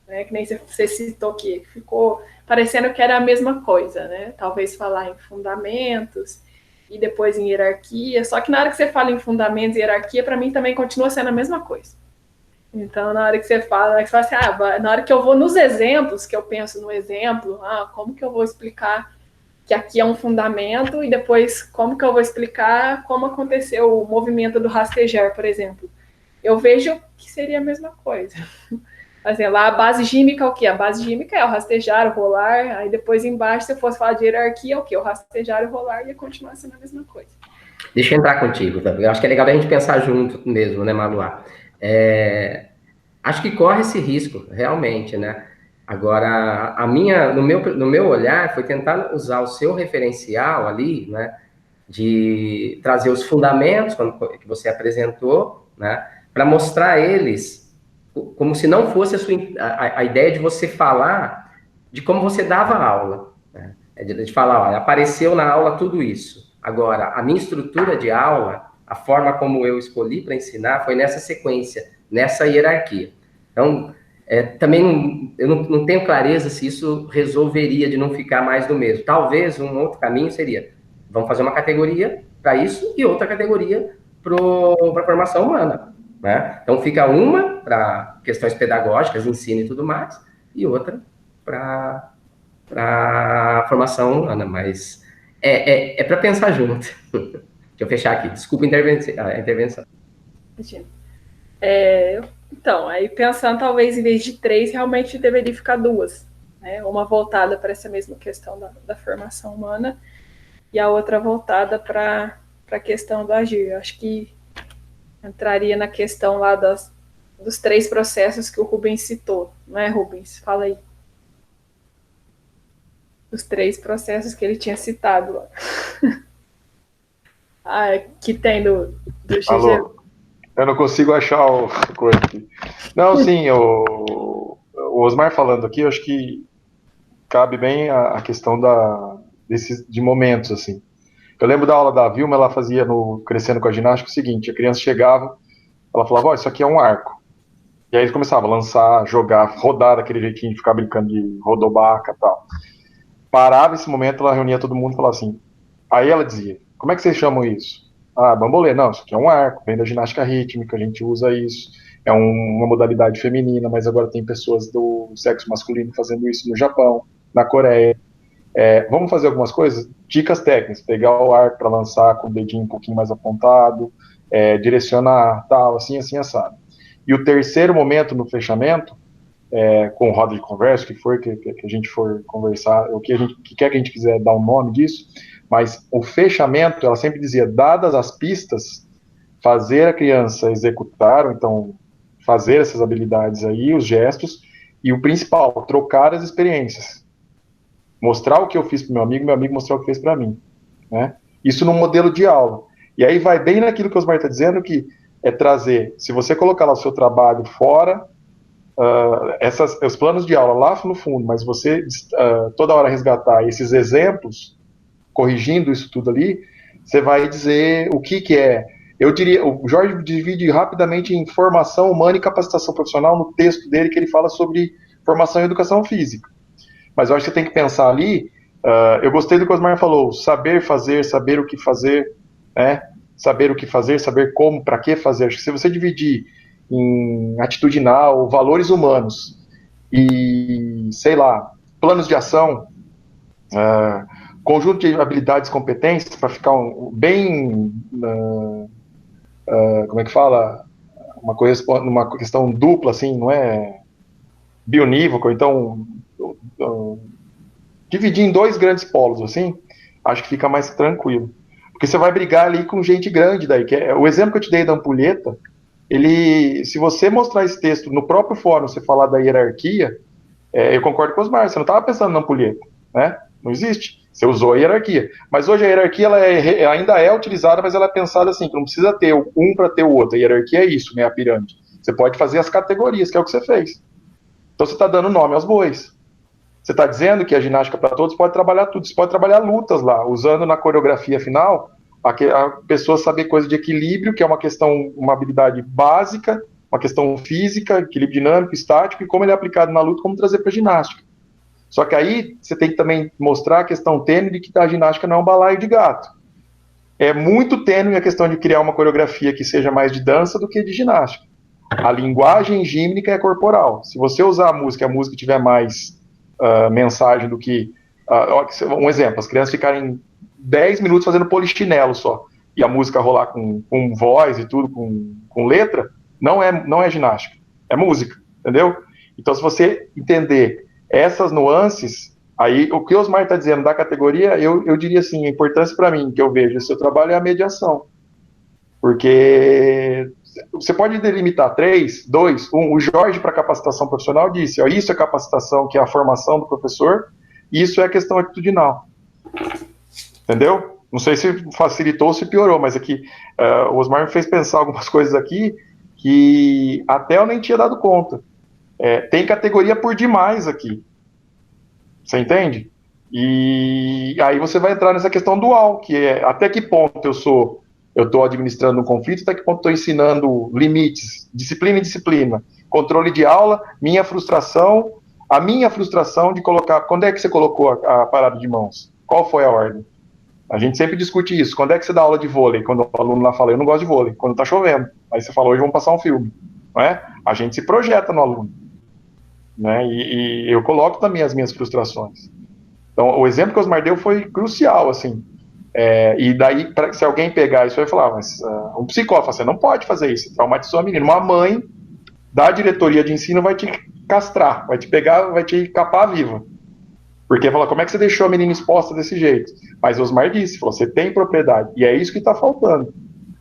né, que nem você citou aqui, ficou parecendo que era a mesma coisa, né? Talvez falar em fundamentos e depois em hierarquia, só que na hora que você fala em fundamentos e hierarquia, para mim também continua sendo a mesma coisa. Então, na hora que você fala assim, na hora que eu vou nos exemplos, que eu penso no exemplo, como que eu vou explicar que aqui é um fundamento, e depois como que eu vou explicar como aconteceu o movimento do rastejar, por exemplo. Eu vejo que seria a mesma coisa. Assim, lá a base gímica é o quê? A base gímica é o rastejar, o rolar, aí depois embaixo, se eu fosse falar de hierarquia, é o quê? O rastejar e o rolar ia continuar sendo a mesma coisa. Deixa eu entrar contigo, tá? Eu acho que é legal a gente pensar junto mesmo, né, Maluá? Acho que corre esse risco, realmente, né? Agora, no meu olhar, foi tentar usar o seu referencial ali, né? De trazer os fundamentos que você apresentou, né? Para mostrar eles como se não fosse a ideia de você falar de como você dava aula, né? De falar, olha, apareceu na aula tudo isso. Agora, a minha estrutura de aula, a forma como eu escolhi para ensinar, foi nessa sequência, nessa hierarquia. Então, também eu não tenho clareza se isso resolveria de não ficar mais do mesmo. Talvez um outro caminho seria, vamos fazer uma categoria para isso e outra categoria para a formação humana, né? Então, fica uma para questões pedagógicas, ensino e tudo mais, e outra para formação humana, mas para pensar junto. Deixa eu fechar aqui. Desculpa a intervenção. Então, aí pensando, talvez em vez de 3, realmente deveria ficar 2, né? Uma voltada para essa mesma questão da formação humana e a outra voltada para a questão do agir. Eu acho que entraria na questão lá dos 3 processos que o Rubens citou, não é, Rubens? Fala aí. Os 3 processos que ele tinha citado lá. Que tem do GG. Alô? Eu não consigo achar o coisa aqui. Não, sim, o Osmar falando aqui, eu acho que cabe bem a questão de momentos, assim. Eu lembro da aula da Vilma, ela fazia no Crescendo com a Ginástica o seguinte, a criança chegava, ela falava, isso aqui é um arco. E aí eles começavam a lançar, jogar, rodar daquele jeitinho de ficar brincando de rodobaca e tal. Parava esse momento, ela reunia todo mundo e falava assim. Aí ela dizia, como é que vocês chamam isso? Bambolê. Não, isso aqui é um arco, vem da ginástica rítmica, a gente usa isso. É uma modalidade feminina, mas agora tem pessoas do sexo masculino fazendo isso no Japão, na Coreia. Vamos fazer algumas coisas? Dicas técnicas, pegar o arco para lançar com o dedinho um pouquinho mais apontado, direcionar, tal, assim, assim, assado. E o terceiro momento no fechamento, com roda de conversa, que a gente for conversar, o que quer que a gente quiser dar o nome disso, mas o fechamento, ela sempre dizia, dadas as pistas, fazer a criança executar, ou então fazer essas habilidades aí, os gestos, e o principal, trocar as experiências. Mostrar o que eu fiz para meu amigo mostrar o que fez para mim, né? Isso num modelo de aula. E aí vai bem naquilo que o Osmar está dizendo, que é trazer, se você colocar lá o seu trabalho fora, os planos de aula lá no fundo, mas você toda hora resgatar esses exemplos, corrigindo isso tudo ali, você vai dizer o que é. Eu diria, o Jorge divide rapidamente em formação humana e capacitação profissional no texto dele, que ele fala sobre formação e educação física. Mas eu acho que você tem que pensar ali, eu gostei do que o Osmar falou, saber fazer, saber o que fazer, né? Saber o que fazer, saber como, para que fazer. Acho que se você dividir em atitudinal, valores humanos e, sei lá, planos de ação, conjunto de habilidades e competências para ficar bem, como é que fala? Uma questão dupla, assim, não é bionívoco, então dividir em 2 grandes polos, assim, acho que fica mais tranquilo. Porque você vai brigar ali com gente grande daí. O exemplo que eu te dei da ampulheta, se você mostrar esse texto no próprio fórum, você falar da hierarquia, eu concordo com os Osmar, você não estava pensando na ampulheta, né? Não existe. Você usou a hierarquia. Mas hoje a hierarquia ainda é utilizada, mas ela é pensada assim, que não precisa ter um para ter o outro. A hierarquia é isso, né? A pirâmide. Você pode fazer as categorias, que é o que você fez. Então você está dando nome aos bois. Você está dizendo que a ginástica para todos pode trabalhar tudo. Você pode trabalhar lutas lá, usando na coreografia final a pessoa saber coisa de equilíbrio, que é uma habilidade básica, uma questão física, equilíbrio dinâmico, estático, e como ele é aplicado na luta, como trazer para a ginástica. Só que aí você tem que também mostrar a questão tênue de que a ginástica não é um balaio de gato. É muito tênue a questão de criar uma coreografia que seja mais de dança do que de ginástica. A linguagem gímnica é corporal. Se você usar a música tiver mais mensagem do que... um exemplo, as crianças ficarem 10 minutos fazendo polichinelo só, e a música rolar com voz e tudo, com letra, não é ginástica, é música, entendeu? Então, se você entender essas nuances, aí o que o Osmar está dizendo da categoria, eu diria assim, a importância para mim, que eu vejo no seu trabalho, é a mediação. Porque você pode delimitar 3, 2, 1. O Jorge, para capacitação profissional, disse: ó, isso é capacitação, que é a formação do professor, e isso é a questão atitudinal. Entendeu? Não sei se facilitou ou se piorou, mas aqui o Osmar me fez pensar algumas coisas aqui que até eu nem tinha dado conta. Tem categoria por demais aqui. Você entende? E aí você vai entrar nessa questão dual, que é até que ponto eu estou administrando um conflito, até que ponto estou ensinando limites, disciplina e disciplina, controle de aula, a minha frustração de colocar... Quando é que você colocou a parada de mãos? Qual foi a ordem? A gente sempre discute isso. Quando é que você dá aula de vôlei? Quando o aluno lá fala, eu não gosto de vôlei. Quando está chovendo. Aí você fala, hoje vamos passar um filme. Não é? A gente se projeta no aluno. Né? E eu coloco também as minhas frustrações. Então, o exemplo que o Osmar deu foi crucial, assim. E daí, se alguém pegar isso, vai falar, mas um psicólogo, você não pode fazer isso, traumatizou a menina. Uma mãe da diretoria de ensino vai te castrar, vai te pegar, vai te capar viva. Porque fala, como é que você deixou a menina exposta desse jeito? Mas o Osmar disse, falou, você tem propriedade, e é isso que está faltando.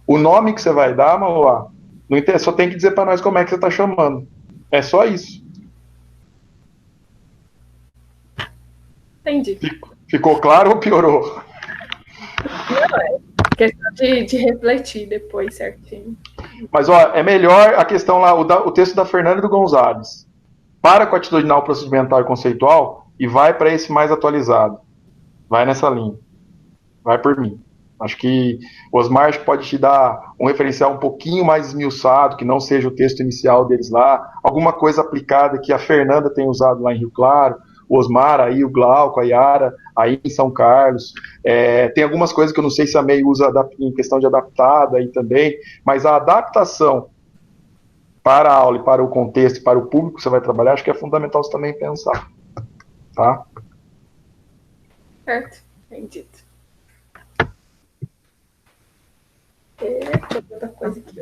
O nome que você vai dar, Mauá, só tem que dizer para nós como é que você está chamando. É só isso. Entendi. Ficou claro ou piorou? Não, é questão de refletir depois certinho. Mas, ó, é melhor a questão lá, o texto da Fernanda e do Gonzalez. Para com a atitudinal, procedimental e conceitual e vai para esse mais atualizado. Vai nessa linha. Vai por mim. Acho que o Osmar pode te dar um referencial um pouquinho mais esmiuçado, que não seja o texto inicial deles lá, alguma coisa aplicada que a Fernanda tem usado lá em Rio Claro, o Osmar aí, o Glauco, a Yara, aí em São Carlos. Tem algumas coisas que eu não sei se a MEI usa em questão de adaptada aí também, mas a adaptação para a aula e para o contexto e para o público que você vai trabalhar, acho que é fundamental você também pensar. Tá? Certo, entendido. Outra coisa aqui,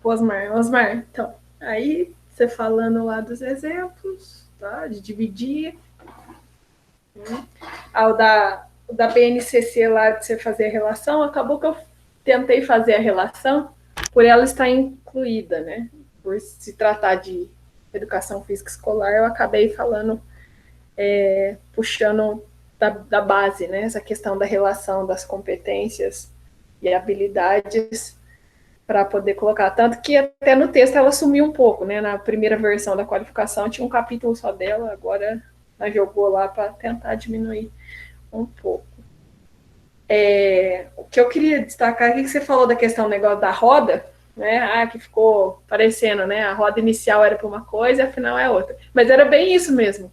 Osmar, então, aí você falando lá dos exemplos, tá? De dividir. O da BNCC lá, de você fazer a relação, acabou que eu tentei fazer a relação por ela estar incluída, né? Por se tratar de educação física escolar, eu acabei falando, puxando da base, né? Essa questão da relação das competências e habilidades para poder colocar. Tanto que até no texto ela sumiu um pouco, né? Na primeira versão da qualificação tinha um capítulo só dela, agora ela jogou lá para tentar diminuir um pouco. O que eu queria destacar aqui, que você falou da questão do negócio da roda, né? Que ficou parecendo, né? A roda inicial era para uma coisa e a final é outra. Mas era bem isso mesmo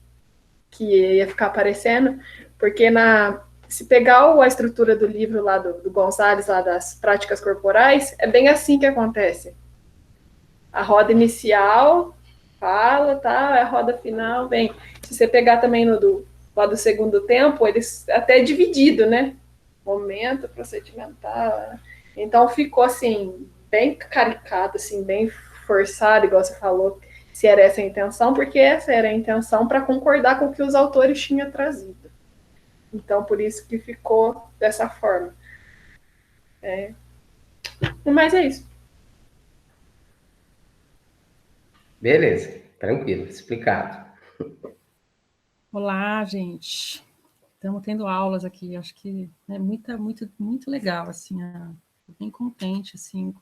que ia ficar aparecendo, porque se pegar a estrutura do livro lá do Gonzalez, lá das práticas corporais, é bem assim que acontece. A roda inicial fala, tá? A roda final vem. Se você pegar também lá do segundo tempo, eles até é dividido, né? Momento procedimental. Então ficou assim, bem caricato, assim, bem forçado, igual você falou, se era essa a intenção, porque essa era a intenção para concordar com o que os autores tinham trazido. Então, por isso que ficou dessa forma. Mas é isso. Beleza, tranquilo, explicado. Olá, gente. Estamos tendo aulas aqui, acho que é muito legal, assim, tô bem contente, assim,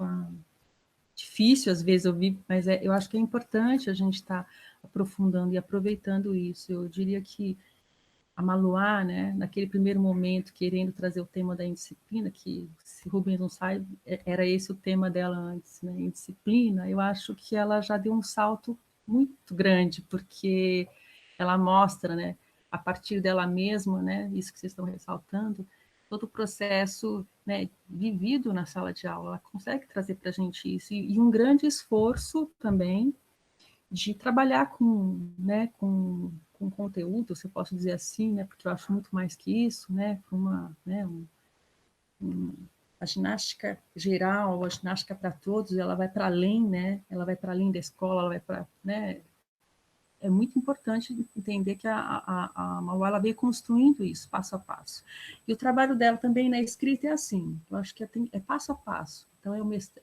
difícil às vezes ouvir, mas eu acho que é importante a gente estar aprofundando e aproveitando isso. Eu diria que a Maluá, né, naquele primeiro momento, querendo trazer o tema da indisciplina, que, se Rubens não sabe, era esse o tema dela antes, né, indisciplina, eu acho que ela já deu um salto muito grande, porque ela mostra, né, a partir dela mesma, né, isso que vocês estão ressaltando, todo o processo, né, vivido na sala de aula, ela consegue trazer para a gente isso, e um grande esforço também de trabalhar com conteúdo, se eu posso dizer assim, né, porque eu acho muito mais que isso, né, a ginástica geral, a ginástica para todos, ela vai para além, né, ela vai para além da escola, ela vai para, né, é muito importante entender que a Mauá ela veio construindo isso, passo a passo. E o trabalho dela também na escrita é assim, eu acho que é passo a passo. Então,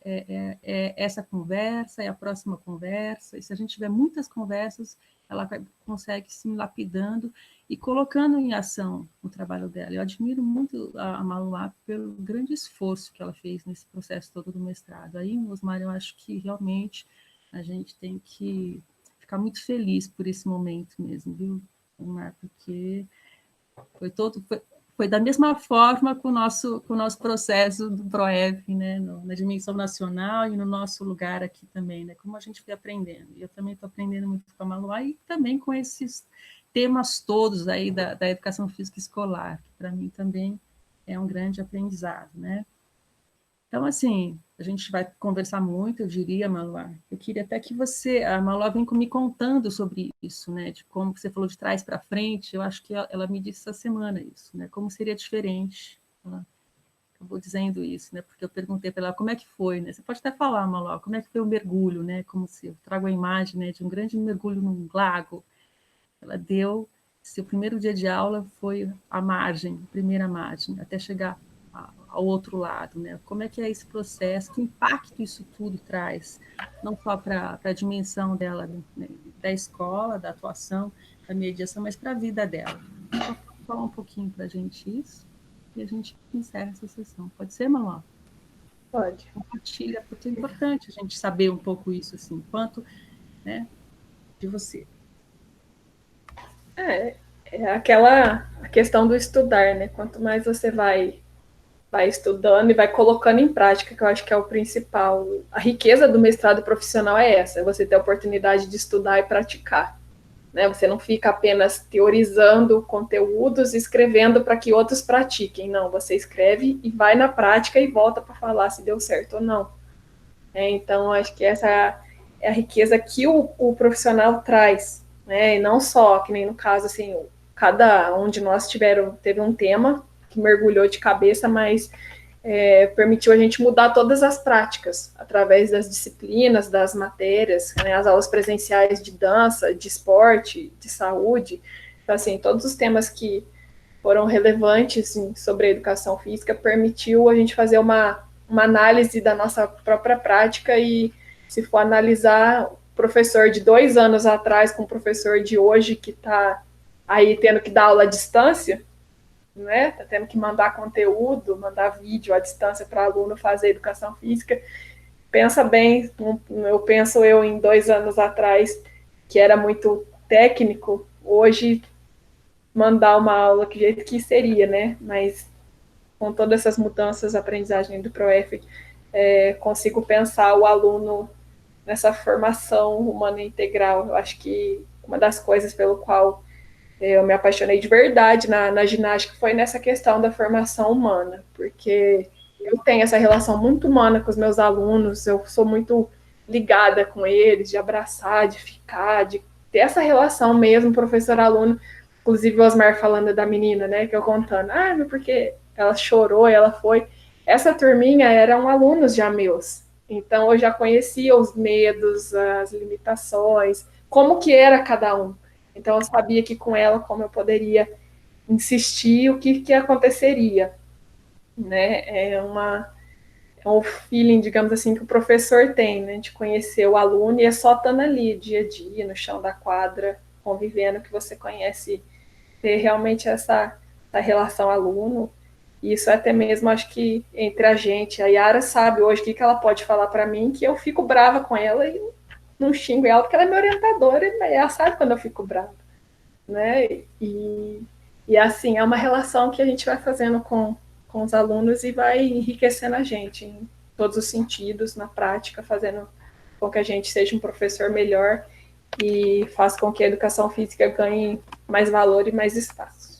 é essa conversa, é a próxima conversa, e se a gente tiver muitas conversas, ela consegue se lapidando e colocando em ação o trabalho dela. Eu admiro muito a Mauá pelo grande esforço que ela fez nesse processo todo do mestrado. Aí, Osmar, eu acho que realmente a gente tem que ficar muito feliz por esse momento mesmo, viu, Omar? Porque foi da mesma forma com o nosso processo do PROEF, né, na dimensão nacional e no nosso lugar aqui também, né, como a gente foi aprendendo. E eu também estou aprendendo muito com a Maluá e também com esses temas todos aí da educação física escolar, que para mim também é um grande aprendizado, né? Então, assim, a gente vai conversar muito, eu diria, Maluá. Eu queria até que a Maluá vem me contando sobre isso, né? De como você falou de trás para frente, eu acho que ela me disse essa semana isso, né? Como seria diferente. Ela acabou dizendo isso, né? Porque eu perguntei para ela como é que foi, né? Você pode até falar, Maluá, como é que foi o mergulho, né? Como se eu trago a imagem, né, de um grande mergulho num lago. Ela deu, seu primeiro dia de aula foi a margem, a primeira margem, até chegar ao outro lado, né? Como é que é esse processo, que impacto isso tudo traz, não só para a dimensão dela, né, da escola, da atuação, da mediação, mas para a vida dela. Então, falar um pouquinho para a gente isso, e a gente encerra essa sessão. Pode ser, Manuel? Pode. Compartilha, porque é importante a gente saber um pouco isso, assim, quanto, né, de você. É a questão do estudar, né? Quanto mais você vai estudando e vai colocando em prática, que eu acho que é o principal. A riqueza do mestrado profissional é essa, é você ter a oportunidade de estudar e praticar. Né? Você não fica apenas teorizando conteúdos e escrevendo para que outros pratiquem. Não, você escreve e vai na prática e volta para falar se deu certo ou não. Então, acho que essa é a riqueza que o profissional traz. Né? E não só, que nem no caso, assim, cada um de nós teve um tema que mergulhou de cabeça, mas permitiu a gente mudar todas as práticas, através das disciplinas, das matérias, né, as aulas presenciais de dança, de esporte, de saúde. Então, assim, todos os temas que foram relevantes assim, sobre a educação física permitiu a gente fazer uma análise da nossa própria prática e, se for analisar, o professor de 2 anos atrás com o professor de hoje que está aí tendo que dar aula à distância, né? Tá tendo que mandar conteúdo, mandar vídeo à distância para aluno fazer educação física. Pensa bem, eu penso em 2 anos atrás, que era muito técnico, hoje mandar uma aula que jeito que seria, né? Mas com todas essas mudanças, a aprendizagem do PROEF, consigo pensar o aluno nessa formação humana integral. Eu acho que uma das coisas pelo qual eu me apaixonei de verdade na ginástica foi nessa questão da formação humana, porque eu tenho essa relação muito humana com os meus alunos, eu sou muito ligada com eles, de abraçar, de ficar, de ter essa relação mesmo, professor-aluno. Inclusive o Osmar falando da menina, né, que eu contando, porque ela chorou, ela foi. Essa turminha eram alunos já meus, então eu já conhecia os medos, as limitações, como que era cada um. Então, eu sabia que com ela, como eu poderia insistir, o que aconteceria. Né? o feeling, digamos assim, que o professor tem, né, de conhecer o aluno, e é só estando ali, dia a dia, no chão da quadra, convivendo, que você conhece, ter realmente essa relação aluno. E isso até mesmo, acho que, entre a gente, a Yara sabe hoje o que ela pode falar para mim, que eu fico brava com ela e não xingo ela, porque ela é minha orientadora, e ela sabe quando eu fico brava, né, e assim, é uma relação que a gente vai fazendo com os alunos e vai enriquecendo a gente em todos os sentidos, na prática, fazendo com que a gente seja um professor melhor e faz com que a educação física ganhe mais valor e mais espaço.